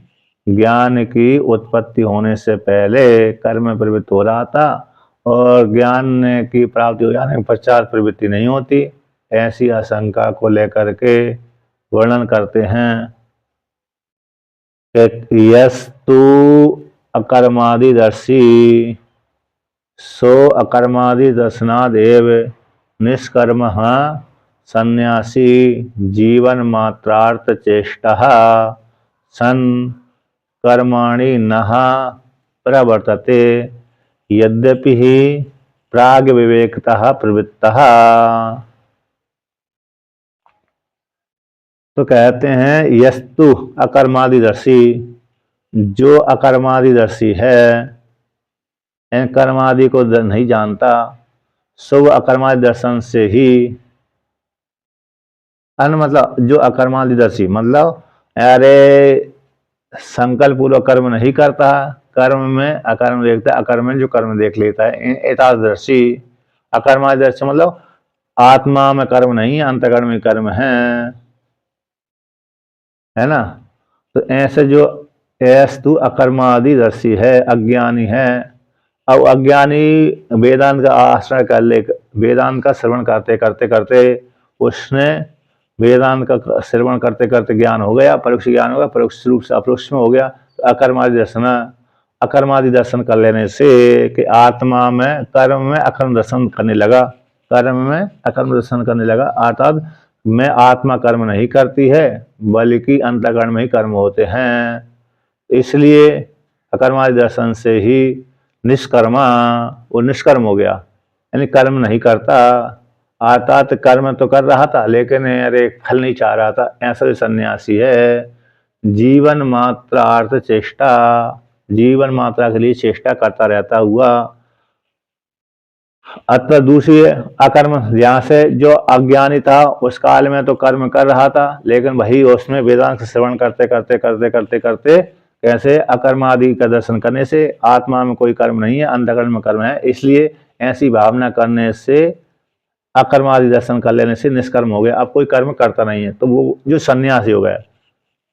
ज्ञान की उत्पत्ति होने से पहले कर्म में प्रवृत्त हो रहा था, और ज्ञान की प्राप्ति हो जाने के पश्चात प्रवृत्ति नहीं होती, ऐसी आशंका को लेकर के वर्णन करते हैं कि यस्तु अकर्मादिदर्शी सो अकर्मादि दर्शनादेव निष्कर्म सन्यासी जीवन मात्रार्थ चेष्टा सन कर्माणि नः प्रवर्तते यद्यपि ही प्राग विवेकतः प्रवृत्तः। तो कहते हैं यस्तु अकर्मादिदर्शी, जो अकर्मादिदर्शी है, इन कर्मादि को नहीं जानता, सो अकर्मादि दर्शन से ही, अन मतलब जो अकर्मादिदर्शी मतलब अरे संकल्प पूर्वक कर्म नहीं करता, कर्म में अकर्म देखता है, अकर्म में जो कर्म देख लेता है, एतादर्शी अकर्मादिदर्शी मतलब आत्मा में कर्म नहीं, अंतकर्म में कर्म है ना। तो ऐसे जो ऐस्तु अकर्मादिदर्शी है, अज्ञानी है। अब अज्ञानी वेदांत का आश्रय कर ले, वेदांत का श्रवण करते करते करते उसने वेदांत का श्रवण करते करते ज्ञान हो गया, परोक्ष ज्ञान हो गया, परोक्ष रूप से अपरोक्ष में हो गया। तो अकर्मादि दर्शन कर लेने से कि आत्मा में कर्म में अकर्म दर्शन करने लगा, कर्म में अकर्म दर्शन करने लगा, अर्थात में आत्मा कर्म नहीं करती है बल्कि अंतःकरण में ही कर्म होते हैं। इसलिए अकर्मादि दर्शन से ही निष्कर्मा, वो निष्कर्म हो गया, यानी कर्म नहीं करता, अर्थात कर्म तो कर रहा था लेकिन अरे फल नहीं चाह रहा था, ऐसा जो सन्यासी है। जीवन मात्रार्थ चेष्टा, जीवन मात्रा के लिए चेष्टा करता रहता हुआ। अतः दूसरी अकर्म, यहाँ से जो अज्ञानी था उस काल में तो कर्म कर रहा था, लेकिन वही उसमें वेदांत श्रवण करते करते करते करते करते कैसे अकर्मादि का दर्शन करने से आत्मा में कोई कर्म नहीं है, अंतःकरण में कर्म है, इसलिए ऐसी भावना करने से अकर्मादि दर्शन कर लेने से निष्कर्म हो गया, अब कोई कर्म करता नहीं है। तो वो जो सन्यासी हो गया,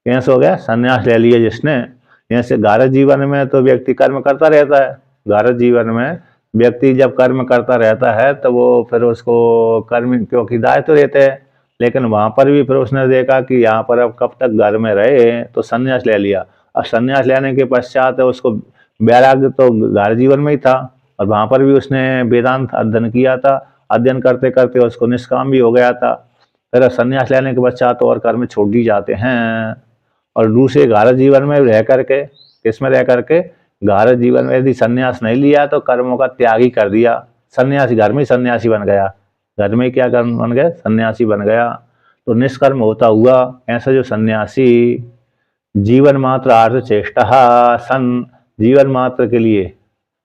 कैसे हो गया, सन्यास ले लिया जिसने। जैसे गारज जीवन में तो व्यक्ति कर्म करता रहता है, गारज जीवन में व्यक्ति जब कर्म करता रहता है तो वो फिर उसको कर्म क्योंकि दायित्व रहते हैं, लेकिन वहां पर भी फिर उसने देखा कि यहाँ पर अब कब तक घर में रहे, तो सन्यास ले लिया। अब सन्यास लेने के पश्चात उसको वैराग्य तो गारज जीवन में ही था, और वहां पर भी उसने वेदांत अध्ययन किया था, अध्ययन करते करते उसको निष्काम भी हो गया था। फिर सन्यास लेने के पश्चात और कर्म छोड़ दी जाते हैं, और दूसरे गारज जीवन में रह करके, किसमें रह करके, गारज जीवन में यदि सन्यास नहीं लिया तो कर्मों का त्याग ही कर दिया, सन्यासी घर में ही सन्यासी बन गया, घर में क्या कर्म बन गया, सन्यासी बन गया। तो निष्कर्म होता हुआ ऐसा जो सन्यासी जीवन मात्र आर्थ चेष्टा सन, जीवन मात्र के लिए,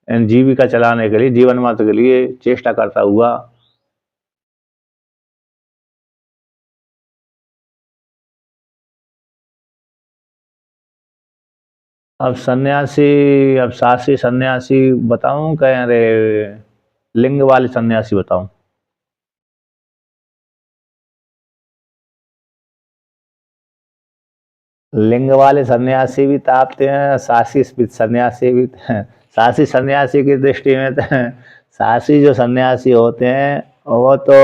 जीविका चलाने के लिए, जीवन मात्र के लिए चेष्टा करता हुआ। अब सन्यासी, अब सासी सन्यासी बताऊं क्या, अरे लिंग वाले सन्यासी बताऊं? लिंग वाले सन्यासी भी तापते हैं, सासी सन्यासी भी सासी सन्यासी की दृष्टि में तो सासी जो सन्यासी होते हैं वो तो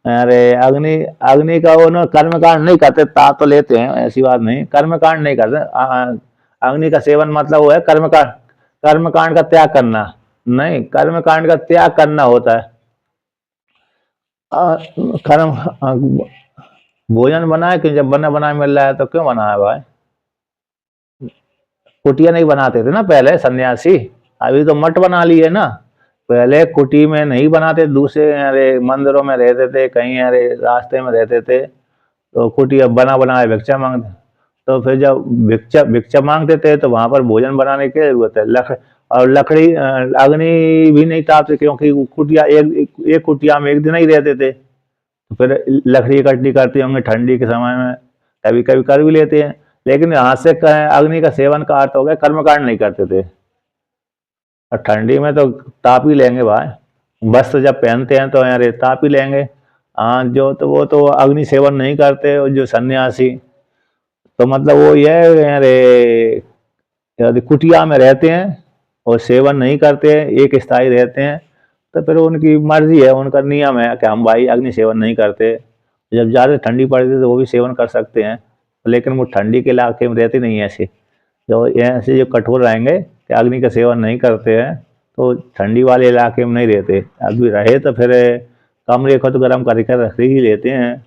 अरे अग्नि अग्नि का वो ना कर्मकांड नहीं करते, ताप तो लेते हैं, ऐसी बात नहीं, कर्मकांड नहीं करते। अग्नि का सेवन मतलब वो है कर्मकांड, कर्मकांड का त्याग करना नहीं, कर्मकांड का त्याग करना होता है। कर्म भोजन बनाए कि जब बना बनाए मिल रहा है तो क्यों बनाया भाई? कुटिया नहीं बनाते थे ना पहले सन्यासी, अभी तो मठ बना लिए ना। पहले कुटी में नहीं बनाते, दूसरे अरे मंदिरों में रहते थे, कहीं अरे रास्ते में रहते थे, तो कुटिया बना बनाए भिक्षा मांगते। तो फिर जब भिक्षा भिक्षा मांगते थे तो वहां पर भोजन बनाने की जरूरत है, और लकड़ी अग्नि भी नहीं तापते, क्योंकि कुटिया एक कुटिया में एक दिन ही रहते थे, तो फिर लकड़ी इकट्ठी करते होंगे ठंडी के समय में, कभी कभी कर भी लेते हैं। लेकिन यहाँ से अग्नि का सेवन का अर्थ हो गया कर्मकांड नहीं करते थे। और ठंडी में तो ताप ही लेंगे भाई, वस्त्र जब पहनते हैं तो अरे ताप ही लेंगे। हाँ, जो तो वो तो अग्नि सेवन नहीं करते, और जो सन्यासी तो मतलब वो ये अरे यदि कुटिया में रहते हैं और सेवन नहीं करते हैं, एक स्थायी रहते हैं, तो फिर उनकी मर्जी है, उनका नियम है कि हम भाई अग्नि सेवन नहीं करते। जब ज़्यादा ठंडी पड़ती है तो वो भी सेवन कर सकते हैं, लेकिन वो ठंडी के इलाके में रहते नहीं हैं ऐसे। जो ऐसे जो कठोर रहेंगे कि अग्नि का सेवन नहीं करते हैं, तो ठंडी वाले इलाके में नहीं रहते। अग्नि रहे तो फिर कमरे को तो गर्म करके रख ही लेते हैं।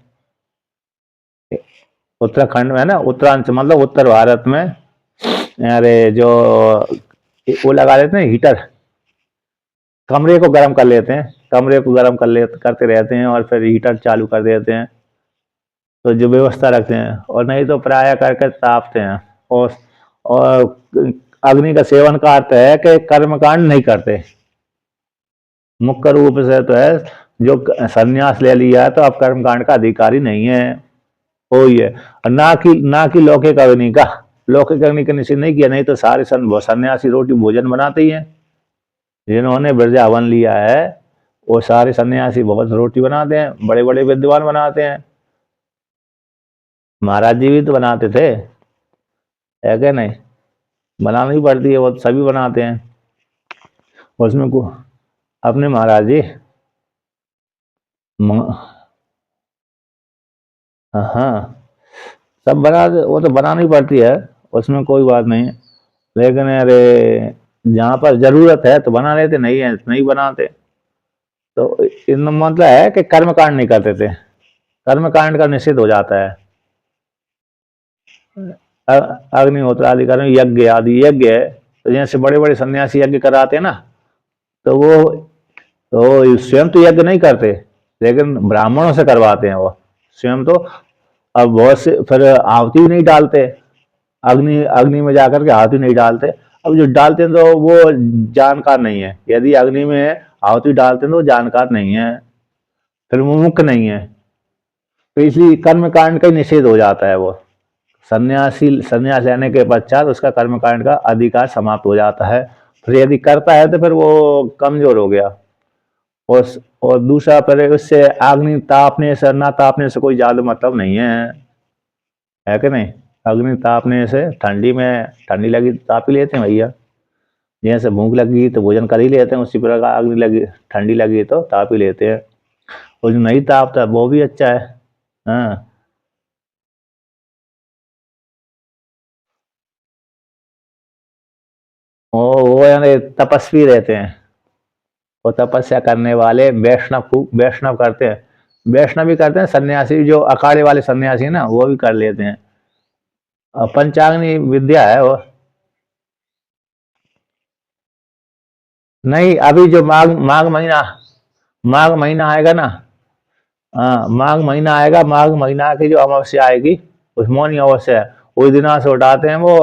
उत्तराखंड में ना, उत्तरांचल मतलब उत्तर भारत में, अरे जो वो लगा देते हैं हीटर, कमरे को गर्म कर लेते हैं, कमरे को गर्म करते रहते हैं और फिर हीटर चालू कर देते हैं, तो जो व्यवस्था रखते हैं। और नहीं तो प्राय करके तापते हैं। और अग्नि का सेवन का अर्थ है कि कर्मकांड नहीं करते। मुख्य रूप से तो है जो संन्यास ले लिया है तो अब कर्मकांड का अधिकारी नहीं है, वो ही है। और ना कि लौकिक अग्नि का, लौकिक अग्नि का निषेध नहीं किया, नहीं तो सारे सन्यासी रोटी भोजन बनाते ही हैं। जिन्होंने वृंदावन लिया है वो सारे सन्यासी बहुत रोटी बनाते हैं, बड़े बड़े विद्वान बनाते हैं। महाराज जी भी तो बनाते थे, है क्या नहीं? बनानी पड़ती है, वो सभी बनाते हैं। उसमें को अपने महाराज जी हाँ, सब बना, वो तो बनानी पड़ती है, उसमें कोई बात नहीं है। लेकिन अरे जहाँ पर जरूरत है तो बना लेते, नहीं है नहीं बनाते। तो इन मतलब है कि कर्मकांड नहीं करते थे, कर्मकांड का निषेध हो जाता है। अग्निहोत्र आदि कर्म, यज्ञ आदि यज्ञ है, तो जैसे बड़े बड़े सन्यासी यज्ञ कराते हैं ना, तो वो स्वयं तो यज्ञ नहीं करते, लेकिन ब्राह्मणों से करवाते हैं वो स्वयं तो। अब बहुत से फिर आहुति भी नहीं डालते, अग्नि अग्नि में जाकर के आहुति नहीं डालते। अब जो डालते हैं तो वो जानकार नहीं है, यदि अग्नि में आहुति डालते हैं तो वो जानकार नहीं है, फिर वो मुक्त नहीं है, तो इसलिए कर्म कांड का निषेध हो जाता है। वो संन्यास लेने के पश्चात उसका कर्मकांड का अधिकार समाप्त हो जाता है। फिर यदि करता है तो फिर वो कमजोर हो गया। और और दूसरा, फिर उससे अग्नि तापने से ना तापने से कोई ज्यादा मतलब नहीं है कि नहीं? अग्नि तापने से ठंडी में ठंडी लगी तो ताप ही लेते हैं भैया, जैसे भूख लगी तो भोजन कर ही लेते हैं, उसी प्रकार अग्नि लगी ठंडी लगी तो ताप ही लेते हैं। और जो नहीं तापता वो भी अच्छा है। हाँ, वो यानी तपस्वी रहते हैं, वो तपस्या करने वाले वैष्णव, खूब वैष्णव करते हैं, वैष्णव भी करते हैं। सन्यासी जो अखाड़े वाले सन्यासी है ना, वो भी कर लेते हैं। और पंचाग्नि विद्या है वो। नहीं, अभी जो माघ महीना आएगा ना, हाँ माघ महीना आएगा, माघ महीना की जो अमावस्या आएगी, उस मौनी अमावस्या है, उस दिन से उठाते हैं वो,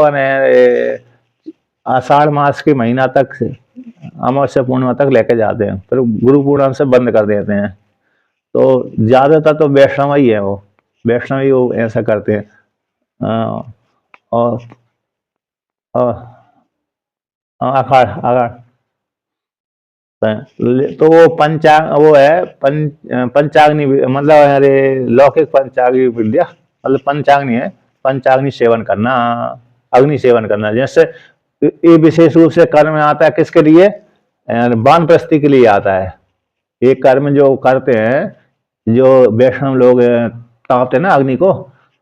आषाढ़ मास के महीना तक से अमावस्या पूर्णिमा तक लेके जाते हैं, फिर गुरु पूर्णिमा से बंद कर देते हैं। तो ज्यादातर तो वैष्णव ही है, वो वैष्णव ही वो ऐसा करते हैं। हाँ, और और अखाड़ अखाड़ तो वो वो है पंचाग्नि मतलब अरे लौकिक पंचाग्नि विद्या, मतलब पंचाग्नि है, पंचाग्नि सेवन करना, अग्नि सेवन करना। जैसे ये विशेष रूप से कर्म में आता है किसके लिए? वानप्रस्थी के लिए आता है। ये कर्म जो करते हैं, जो वैष्णव लोग तापते ना अग्नि को,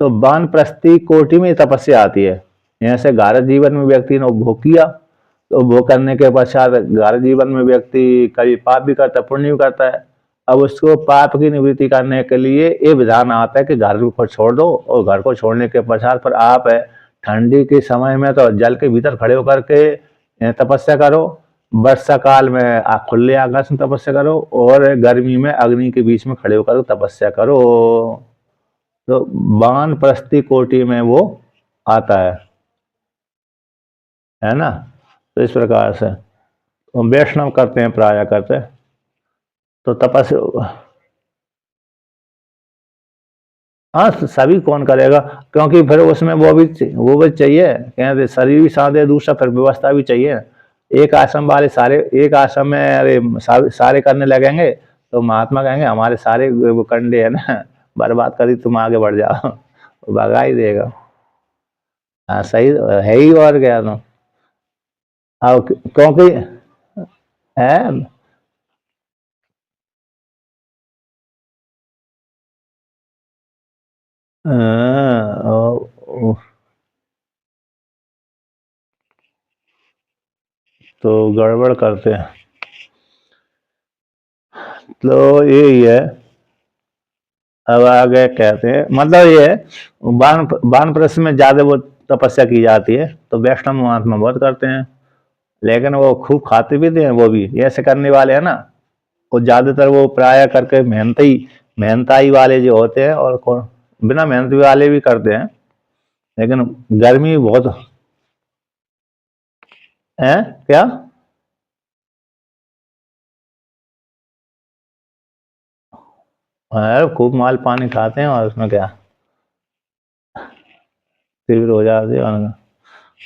तो वानप्रस्थी कोटि में तपस्या आती है। जैसे गारज जीवन में व्यक्ति ने भोग किया, तो भोग करने के पश्चात गारज जीवन में व्यक्ति कभी पाप भी करता है, पुण्य भी करता है। अब उसको पाप की निवृत्ति करने के लिए ये विधान आता है कि घर को छोड़ दो, और घर को छोड़ने के पश्चात पर आप ठंडी के समय में तो जल के भीतर खड़े होकर के तपस्या करो, वर्षा काल में आप खुले आकाश में तपस्या करो, और गर्मी में अग्नि के बीच में खड़े होकर तपस्या करो। तो वानप्रस्थी कोटि में वो आता है ना? तो इस प्रकार से तो वैष्णव करते हैं, प्राय करते हैं। तो तपस्या, हाँ सभी कौन करेगा, क्योंकि फिर उसमें वो भी चाहिए, कहते शरीर भी साथ है, दूसरा फिर व्यवस्था भी चाहिए। एक आश्रम वाले सारे एक आश्रम में अरे सारे करने लगेंगे तो महात्मा कहेंगे हमारे सारे वो कंडे है ना, बर्बाद कर दी, तुम आगे बढ़ जाओ, भगा ही देगा। हाँ सही है ही, और क्या तो अब क्योंकि है तो गड़बड़ करते हैं। तो यही है। अब आगे कहते हैं, मतलब ये है, वानप्रस्थ में ज्यादा वो तपस्या की जाती है, तो वैष्णव महात्मा बहुत करते हैं, लेकिन वो खूब खाते पीते हैं, वो भी ऐसे करने वाले हैं ना, वो ज्यादातर वो प्राय करके मेहनताई वाले जो होते हैं, और बिना मेहनत वाले भी करते हैं, लेकिन गर्मी बहुत है। क्या? है, खूब माल पानी खाते हैं, और उसमें क्या तीव्र हो जाते हैं।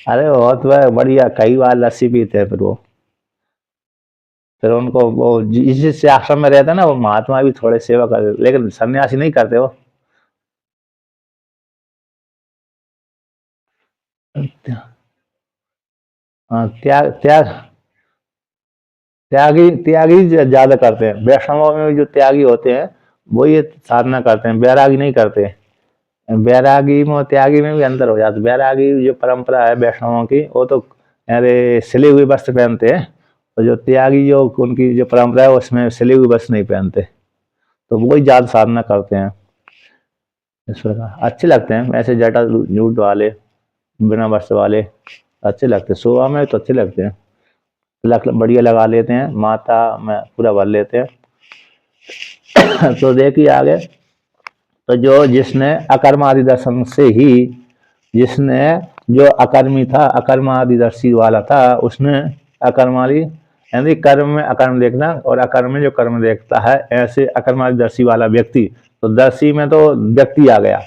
अरे बहुत बढ़िया, कई बार लस्सी पीते हैं, फिर उनको वो जिस आश्रम में रहते हैं ना, वो महात्मा भी थोड़े सेवा करते, लेकिन सन्यासी नहीं करते वो। हाँ, त्याग त्याग त्यागी त्यागी ज्यादा करते हैं, वैष्णवों में जो त्यागी होते हैं वो ये साधना करते हैं, बैरागी नहीं करते। बैरागी में त्यागी में भी अंतर हो जाता है। बैरागी जो परंपरा है वैष्णवों की, वो तो अरे सिले हुए वस्त्र पहनते हैं, और जो त्यागी जो उनकी जो परंपरा है उसमें सिले हुए वस्त्र नहीं पहनते, तो वो ही ज्यादा साधना करते हैं। इस प्रकार अच्छे लगते हैं ऐसे जटा जूट वाले, बिना वस्त्र वाले, अच्छे लगते हैं, सुबह में तो अच्छे लगते हैं, तिलक बढ़िया लगा लेते हैं, माथा में पूरा भर लेते हैं। तो देखिए आगे, तो जो जिसने अकर्म आदि दर्शन से ही, जिसने जो अकर्मी था, अकर्म आदि दर्शी वाला था, उसने अकर्म आदि यानी कर्म में अकर्म देखना, और अकर्म में जो कर्म देखता है, ऐसे अकर्म आदि दर्शी वाला व्यक्ति, तो दर्शी में तो व्यक्ति आ गया,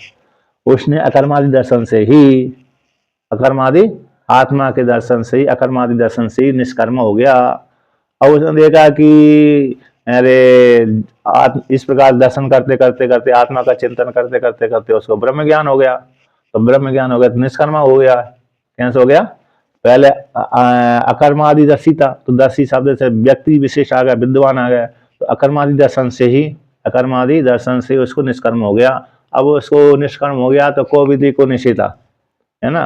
उसने अकर्मादि दर्शन से ही, अकर्मादि आत्मा के दर्शन से ही, अकर्मादि दर्शन से ही निष्कर्म हो गया। और उसने देखा कि अरे इस प्रकार दर्शन करते करते करते, आत्मा का चिंतन करते करते करते उसको ब्रह्म ज्ञान हो गया, तो ब्रह्म ज्ञान हो गया तो निष्कर्मा हो गया। कैसे हो गया? पहले अकर्मादि दर्शी था, तो दर्शी शब्द से व्यक्ति विशेष आ गया, विद्वान आ गया, तो अकर्मादि दर्शन से ही, अकर्मादि दर्शन से उसको निष्कर्म हो गया। अब उसको निष्कर्म हो गया तो को विधि को निषेधा, है ना।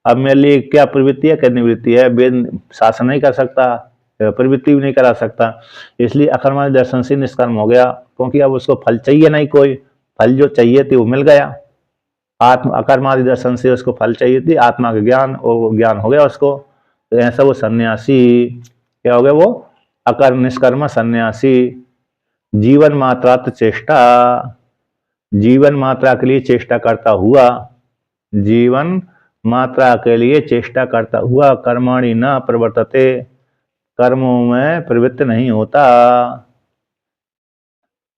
अब मेरे लिए क्या प्रवृत्ति है, क्या निवृत्ति है, वेद शासन नहीं कर सकता, प्रवृत्ति भी नहीं करा सकता, इसलिए अकर्मादि दर्शन से निष्कर्म हो गया, क्योंकि अब उसको फल चाहिए नहीं, कोई फल जो चाहिए थी वो मिल गया। आत्म अकर्मादि दर्शन से उसको फल चाहिए थी, आत्मा का ज्ञान, वो ज्ञान हो गया उसको, तो ऐसा वो सन्यासी क्या हो गया, वो अकर्म निष्कर्म सन्यासी। जीवन मात्रात चेष्टा, जीवन मात्रा के लिए चेष्टा करता हुआ, जीवन मात्रा के लिए चेष्टा करता हुआ, कर्माणि न प्रवर्तते, कर्मों में प्रवृत्त नहीं होता।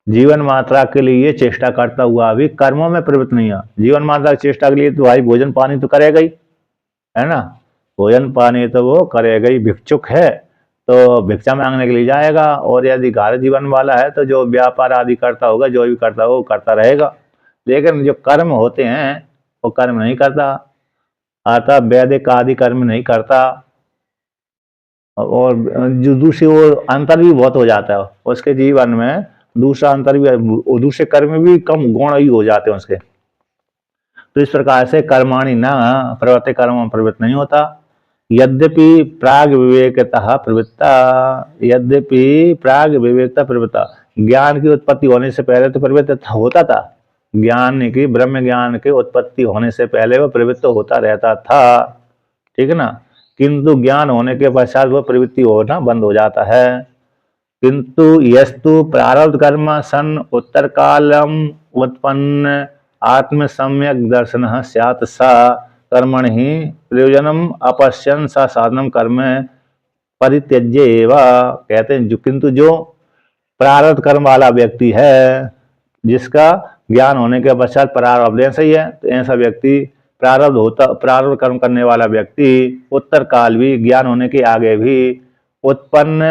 जीवन मात्रा के लिए चेष्टा करता हुआ भी कर्मों में प्रवृत्त नहीं है। जीवन मात्रा की चेष्टा के लिए तो भाई भोजन पानी तो करेगा ही, है ना, भोजन पानी तो वो करेगा ही, भिक्षुक है तो भिक्षा मांगने के लिए जाएगा, और यदि घर जीवन वाला है तो जो व्यापार आदि करता होगा, जो भी करता होगा वो करता रहेगा, लेकिन जो कर्म होते हैं वो कर्म नहीं करता, अतः वैदिक आदि कर्म नहीं करता, और जो दूसरी वो अंतर भी बहुत हो जाता है उसके जीवन में, दूसरा अंतर भी, दूसरे कर्म भी कम गुण ही हो जाते हैं उसके। तो इस प्रकार से कर्माणि न प्रवृत्ति, कर्म में प्रवृत्त नहीं होता। यद्यपि प्राग विवेकतः प्रवृत्ता, यद्यपि प्राग विवेकता प्रवृत्ता, ज्ञान की उत्पत्ति होने से पहले तो प्रवृत्त होता था, ज्ञान की, ब्रह्म ज्ञान की उत्पत्ति होने से पहले वो प्रवृत्त होता रहता था, ठीक है ना, किंतु ज्ञान होने के पश्चात वो प्रवृत्ति होना बंद हो जाता है। किंतु यस्तु प्रारब्ध कर्म सन उत्तर कालम उत्पन्न आत्म सम्यक दर्शन स्यात् सा कर्मण ही प्रयोजनम अपश्यन सा साधनम कर्म परित्यज्य एवं, कहते हैं जो, किंतु जो प्रारब्ध कर्म वाला व्यक्ति है, जिसका ज्ञान होने के पश्चात प्रारब्ध ऐसा ही है, तो ऐसा व्यक्ति प्रारब्ध होता, प्रारब्ध कर्म करने वाला व्यक्ति उत्तर काल भी, ज्ञान होने के आगे भी उत्पन्न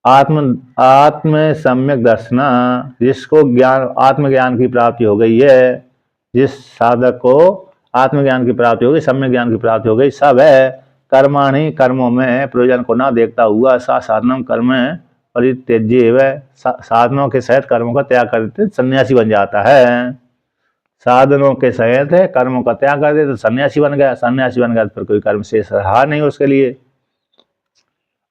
आत्म आत्म सम्यक दर्शना, जिसको ज्ञान आत्मज्ञान की प्राप्ति हो गई है, जिस साधक को आत्मज्ञान की प्राप्ति हो गई, सम्यक ज्ञान की प्राप्ति हो गई, सब है कर्माणि कर्मों में प्रयोजन को ना देखता हुआ सा साधनम कर्म परित्यज्य वह साधनों के सहित कर्मों का त्याग कर देते सन्यासी बन जाता है। साधनों के सहित कर्मों का त्याग कर दे तो सन्यासी बन गया, सन्यासी बन गया तो फिर कोई कर्म शेष रहा नहीं उसके लिए।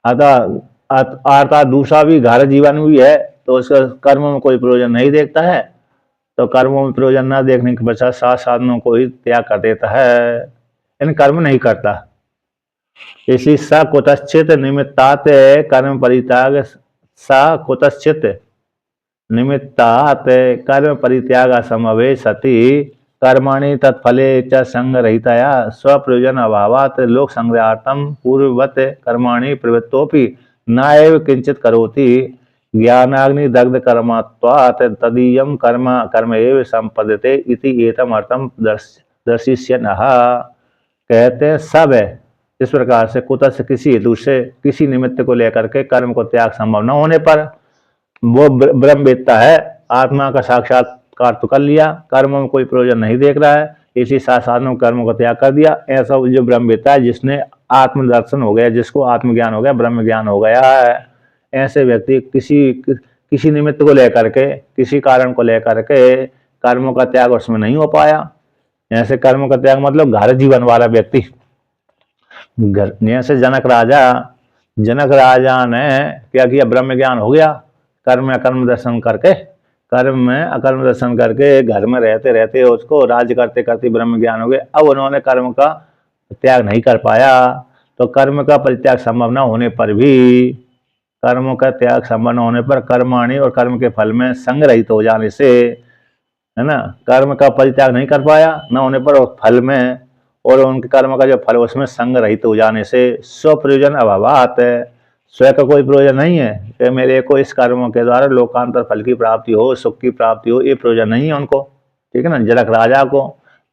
अर्थात दूसरा भी घर जीवन भी है तो उसका कर्म में कोई प्रयोजन नहीं देखता है, तो कर्मों में प्रयोजन न देखने के पश्चात सात साधनों को ही त्याग कर देता है, इन कर्म नहीं करता। इसलिए स कुतश्चित निमित्तात् कर्म परित्याग, स कुतश्चित निमित्तात् कर्म परित्याग समवे सति कर्माणि तत्फले च संगरहितया स्वप्रयोजन अभावात् लोक संग्रहार्थम पूर्ववत् कर्माणि प्रवृत्तोपि नाएव किंचित करोति ज्ञानाग्नि दग्ध कर्मत्वात् तदीयं कर्म कर्म एव संपद्यते इति एतम अर्थम दर्शिष्यन्नः। कहते हैं सब है इस प्रकार से कुतः से किसी हेतु से किसी निमित्त को लेकर के कर्म को त्याग संभव न होने पर वो ब्रह्मवेत्ता है, आत्मा का साक्षात्कार तो कर लिया, कर्मों में कोई प्रयोजन नहीं देख रहा है, इसी साधनों कर्म को त्याग कर दिया। ऐसा जो ब्रह्मवेत्ता है जिसने आत्मदर्शन हो गया, जिसको आत्मज्ञान हो गया, ब्रह्म ज्ञान हो गया है, ऐसे व्यक्ति किसी निमित्त को लेकर के किसी कारण को लेकर के कर्मों का त्याग उसमें नहीं हो पाया। ऐसे कर्मों का त्याग मतलब घर जीवन वाला व्यक्ति, जैसे जनक राजा ने क्या किया, ब्रह्म ज्ञान हो गया, कर्म में अकर्म दर्शन करके, कर्म में अकर्म दर्शन करके घर में रहते रहते उसको राज्य करते करते ब्रह्म ज्ञान हो गया। अब उन्होंने कर्म का त्याग नहीं कर पाया, तो कर्म का परित्याग संभव न होने पर भी, कर्मों का त्याग संभव न होने पर कर्माणि और कर्म के फल में संग्रहित हो जाने से, है ना, कर्म का परित्याग नहीं कर पाया न होने पर फल में, और उनके कर्म का जो फल उसमें संग्रहित हो जाने से स्व प्रयोजन अभावात, स्वयं का कोई प्रयोजन नहीं है कि मेरे को इस कर्मों के द्वारा लोकांतर फल की प्राप्ति हो, सुख की प्राप्ति हो, ये प्रयोजन नहीं है उनको, ठीक है ना। जनक राजा को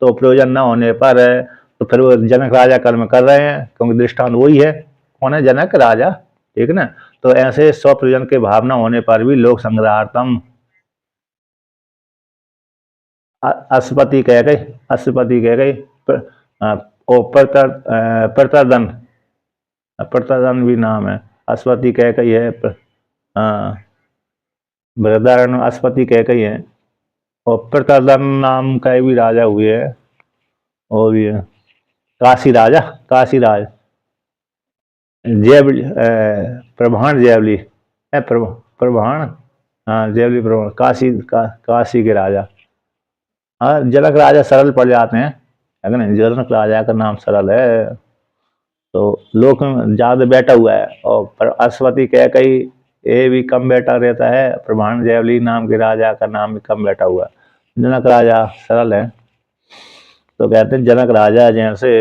तो प्रयोजन न होने पर तो फिर वो जनक राजा कर्म कर रहे हैं, क्योंकि दृष्टांत वही है, कौन है, जनक राजा, ठीक है ना। तो ऐसे स्व प्रयोजन के भाव न होने पर भी लोक संग्रहार्थम अस्पति कह गई प्रतर्दन भी नाम है, अस्पति कह गई है, बृहदारण्य अस्पति कह गई है, और प्रतर्दन नाम का भी राजा हुए है, और भी है काशीराज जयवली, प्रभाण जयवली, प्रभाण, हाँ जयवली प्रभाण, काशी के राजा। हाँ, जनक राजा सरल पड़ जाते हैं, अगर नहीं, जनक राजा का नाम सरल है तो लोक में ज्यादा बैठा हुआ है, और अश्वती कह कई ये भी कम बैठा रहता है, प्रभाण जयवली नाम के राजा का नाम भी कम बैठा हुआ है। जनक राजा सरल है, तो कहते हैं जनक राजा जैसे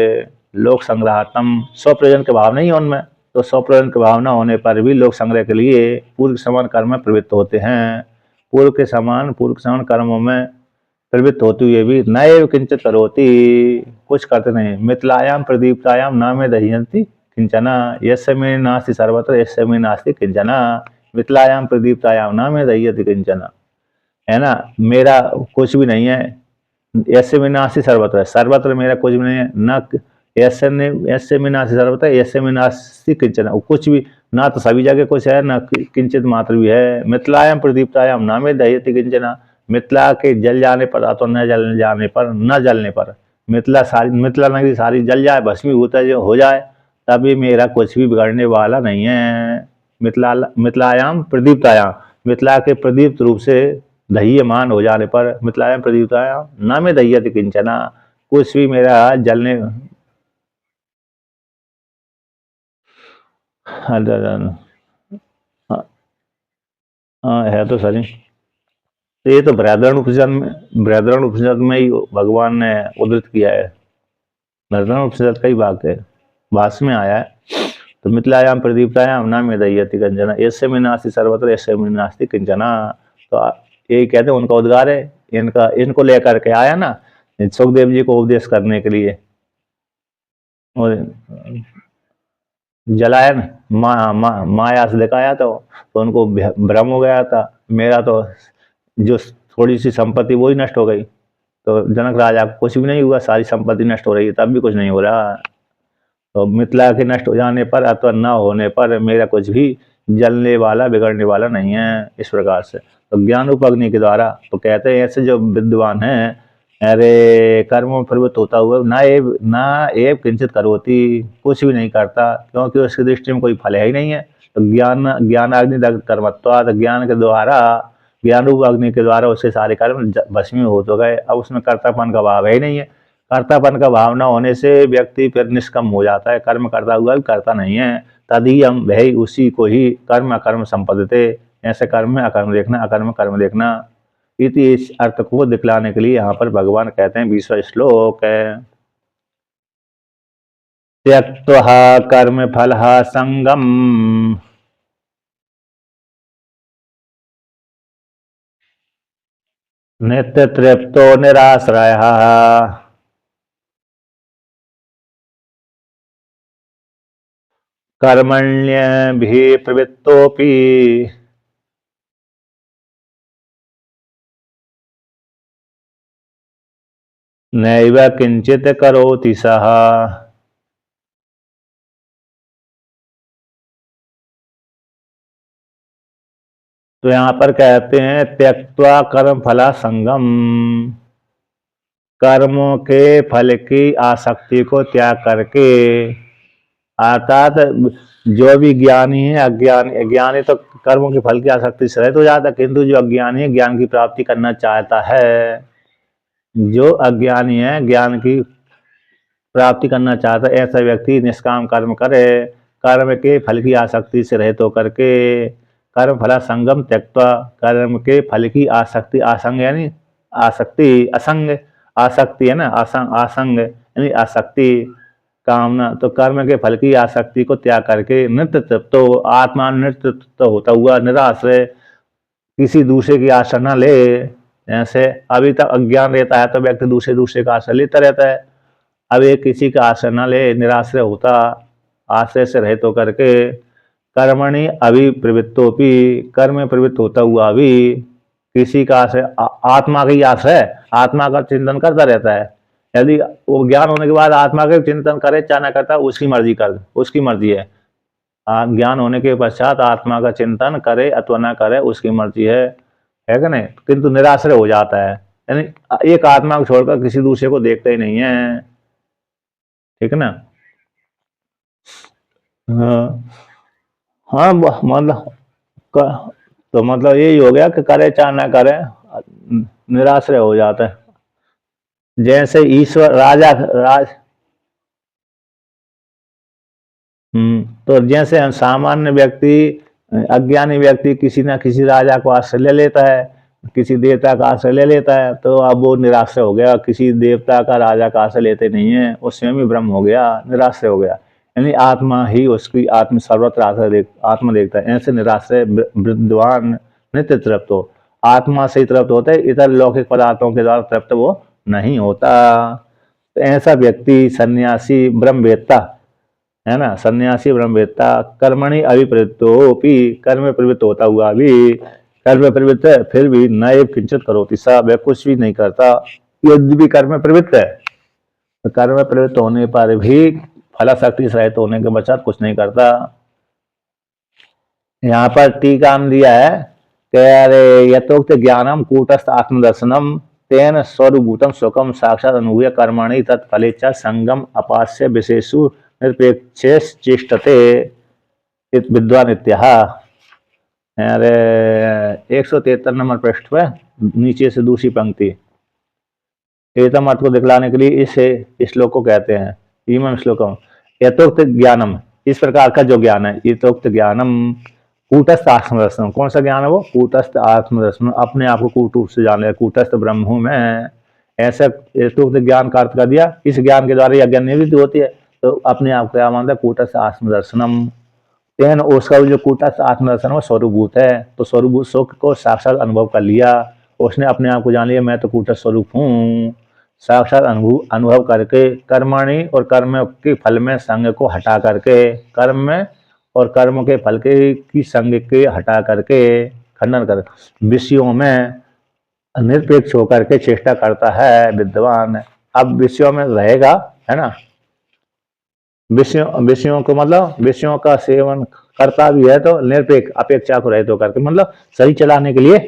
लोक संग्रहात्म, स्व प्रयोजन के भाव नहीं है उनमें, तो स्व प्रयोजन के भाव न होने पर भी लोक संग्रह के लिए पूर्व के समान कर्म में प्रवृत्त होते हैं, पूर्व के समान कर्मों में प्रवृत्त होती हुए भी नए किंचित करोति, कुछ करते नहीं। मिथिलायाम प्रदीप्तायाम न में दह्यन्ति किंचना यस्य में नास्ति सर्वत्र यस्य में नास्ति किंचना, मिथिलायाम प्रदीप्तायाम न में दह्यति किंचना, है ना, मेरा कुछ भी नहीं है, यस्य में नास्ति सर्वत्र, सर्वत्र मेरा कुछ भी नहीं है, न यस्य में नास्ति सर्वत्र यस्य में नास्ति किंचना, कुछ भी ना तो सभी जगह कुछ है, न किंचित मात्र भी है। मिथिलायाम प्रदीप्तायाम न में दह्यति किंचना, मिथिला के जल जाने पर अथवा न जलने पर मिथिला नगरी सारी जल जाए, भस्मीभूत हो जाए, तभी मेरा कुछ भी बिगड़ने वाला नहीं है। मिथिलायाम प्रदीप्तायाम, मिथिला के प्रदीप्त रूप से दह्यमान हो जाने पर, मिथिलायाम प्रदीप्तायाम न में दह्यति किंचना, कुछ भी मेरा जलने, हाँ है तो सही। तो ये तो बृहदारण्य उपनिषद में ही भगवान ने उद्धृत किया है, बृहदारण्य उपनिषद का ही वाक्य है, भाष्य में आया है। तो मिथिलायाम प्रदीप्तायाम न में दह्यति किंचन यस्य में नास्ति सर्वत्र यस्य में नास्ति किंचना, तो यही कहते हैं, उनका उद्गार है, इनको लेकर के आया ना सुखदेव जी को उपदेश करने के लिए, और जलाया ना माया से दिखाया तो उनको भ्रम हो गया था, मेरा तो जो थोड़ी सी संपत्ति वो ही नष्ट हो गई, तो जनक राजा को कुछ भी नहीं हुआ, सारी संपत्ति नष्ट हो रही है तब भी कुछ नहीं हो रहा। तो मिथिला के नष्ट हो जाने पर अथवा न होने पर मेरा कुछ भी जलने वाला बिगड़ने वाला नहीं है। इस प्रकार से तो ज्ञान रूप अग्नि के द्वारा तो कहते हैं ऐसे जो विद्वान हैं, अरे कर्मों में प्रवृत्त होता हुआ ना एव किंचित करोति, कुछ भी नहीं करता, क्योंकि उसकी दृष्टि में कोई फल है ही नहीं है। तो ज्ञानाग्नि कर्मत्वात्, ज्ञान के द्वारा, ज्ञान रूप अग्नि के द्वारा उसके सारे कर्म भस्मी हो तो गए। अब उसमें कर्तापन का भाव है ही नहीं है। कर्तापन का भाव न होने से व्यक्ति फिर निष्कम हो जाता है, कर्म करता हुआ भी करता नहीं है। तदीयम वही उसी को ही कर्म अकर्म संपदते, ऐसे कर्म में अकर्म देखना, अकर्म कर्म देखना। इति इस अर्थ को दिखलाने के लिए यहाँ पर भगवान कहते हैं 20वां श्लोक है, त्यक्त्वा कर्म फल संगम नित्य तृप्तो निराश्रयः कर्मण्यभिः प्रवृत्तोऽपि नैव किंचित करोति सः। तो यहाँ पर कहते हैं त्यक्त्वा कर्म फला संगम, कर्मों के फल की आसक्ति को त्याग करके, अर्थात जो भी ज्ञानी है, अज्ञानी तो कर्मों के फल की आसक्ति से रहित हो जाता है, किंतु जो अज्ञानी है ज्ञान की प्राप्ति करना चाहता है, जो अज्ञानी है ज्ञान की प्राप्ति करना चाहता है, ऐसा व्यक्ति निष्काम कर्म करे, कर्म के फल की आसक्ति से रहित होकर के, कर्म फला संगम त्यक्त्वा, कर्म के फल की आसक्ति, आसंग यानी आसक्ति, असंग आसक्ति है ना, आसंग यानी आसक्ति कामना, तो कर्म के फल की आसक्ति को त्याग करके नित्य तृप्तो, आत्मा नित्य तृप्त होता हुआ निराश्रय, किसी दूसरे की आशा न ले। जैसे अभी तक अज्ञान रहता है तो व्यक्ति दूसरे का आश्रय लेता रहता है, अब एक किसी का आश्रय न ले, निराश्रय होता, आश्रय से रहित होकर के, कर्मणि अभिप्रवृत्तोपि, कर्म में प्रवृत्त होता हुआ भी, किसी का आश्रय, आत्मा का ही आश्रय, आत्मा का चिंतन करता रहता है। यदि वो ज्ञान होने के बाद आत्मा का चिंतन करे चाहे ना करता, उसकी मर्जी है। ज्ञान होने के पश्चात आत्मा का चिंतन करे अथवा ना करे उसकी मर्जी है कि नहीं, किंतु निराश्रय हो जाता है, यानी एक आत्मा को छोड़कर किसी दूसरे को देखता ही नहीं है, ठीक है ना। हाँ मतलब तो मतलब यही हो गया कि करे चाहे ना करे निराश्रय हो जाता है। जैसे ईश्वर तो जैसे सामान्य व्यक्ति, अज्ञानी व्यक्ति किसी ना किसी राजा को आश्रय ले लेता है, किसी देवता का आश्रय ले लेता है, तो अब वो निराश्रय हो गया, किसी देवता का राजा का आश्रय लेते नहीं है, उसमें भी भ्रम हो गया, निराश्रय हो गया, यानी आत्मा ही उसकी आत्म सर्वत्र आश्रय आत्मा देखता है। ऐसे निराश्रय विद्वान नित्य तृप्त हो, आत्मा से ही तृप्त होता है, इतर लौकिक पदार्थों के द्वारा तृप्त वो नहीं होता। तो ऐसा व्यक्ति सन्यासी ब्रह्मवेत्ता है ना, सन्यासी ब्रह्मवेत्ता कर्मणि अभिप्रवृत्तोपि, कर्म में प्रवृत्त होता हुआ भी, कर्म में प्रवृत्त है फिर भी न एव किंचित करोति सा, वह कुछ भी नहीं करता। यदि भी कर्म में प्रवृत्त है तो कर्म में प्रवृत्त होने पर भी फलाशक्ति सहित होने के पश्चात कुछ नहीं करता। यहाँ पर टीका में दिया है कि अरे यथोक्त ज्ञानम कूटस्थ आत्मदर्शनम तेन स्वरूभूतम सुखम साक्षात अनुभूय कर्मणि तत्फले च संगम अपास्य विशेषु निरपेक्षे चेष्टते विद्वान इत्यः। अरे 173 नंबर पृष्ठ पे नीचे से दूसरी पंक्ति, एतम अर्थ को दिखलाने के लिए इस श्लोक को कहते हैं इमं श्लोकम यथोक्त ज्ञानम, इस प्रकार का जो ज्ञान है, यथोक्त ज्ञानम कूटस्थ आत्मदर्शन, कौन सा ज्ञान है वो, कूटस्थ आत्मदर्शन, अपने आप को कूट रूप से जान लिया, कूटस्थ ब्रह्म हूं मैं, ऐसा यथोक्त ज्ञान का अर्थ कर दिया। इस ज्ञान के द्वारा यह ज्ञान निवृत्ति होती है, तो अपने आप को क्या मानता है, कूटस्थ आत्मदर्शनम, तेन उसका जो कूटस्थ आत्मदर्शन वो स्वरूभूत है, तो स्वरूभूत सुख को साक्षात अनुभव कर लिया, उसने अपने आप को जान लिया मैं तो कूटस्थ स्वरूप हूँ, साक्षात अनुभव करके कर्मणि और कर्म के फल में संग को हटा करके, कर्म में और कर्म के फल के की संग के हटा करके, खंडन कर विषयों में निरपेक्ष होकर के चेष्टा करता है विद्वान। अब विषयों में रहेगा है ना, विषयों विषयों को मतलब विषयों का सेवन करता भी है तो निरपेक्ष अपेक्षा को रहित होकर के, मतलब शरीर चलाने के लिए,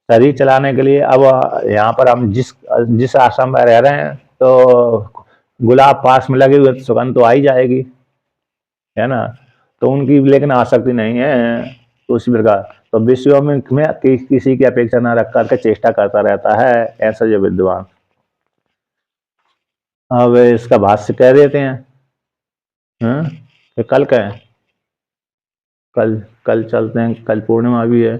शरीर चलाने के लिए। अब यहाँ पर हम जिस जिस आश्रम में रह रहे हैं तो गुलाब पास में लगे हुए तो सुगंध तो आ ही जाएगी, है ना। तो उनकी लेकिन आसक्ति नहीं है, तो उसी प्रकार तो विषयों में किसी की अपेक्षा न रख करके चेष्टा करता रहता है, ऐसा जो विद्वान। अब इसका भाष्य कह देते हैं। कि कल कहें, कल कल चलते हैं, कल पूर्णिमा भी है।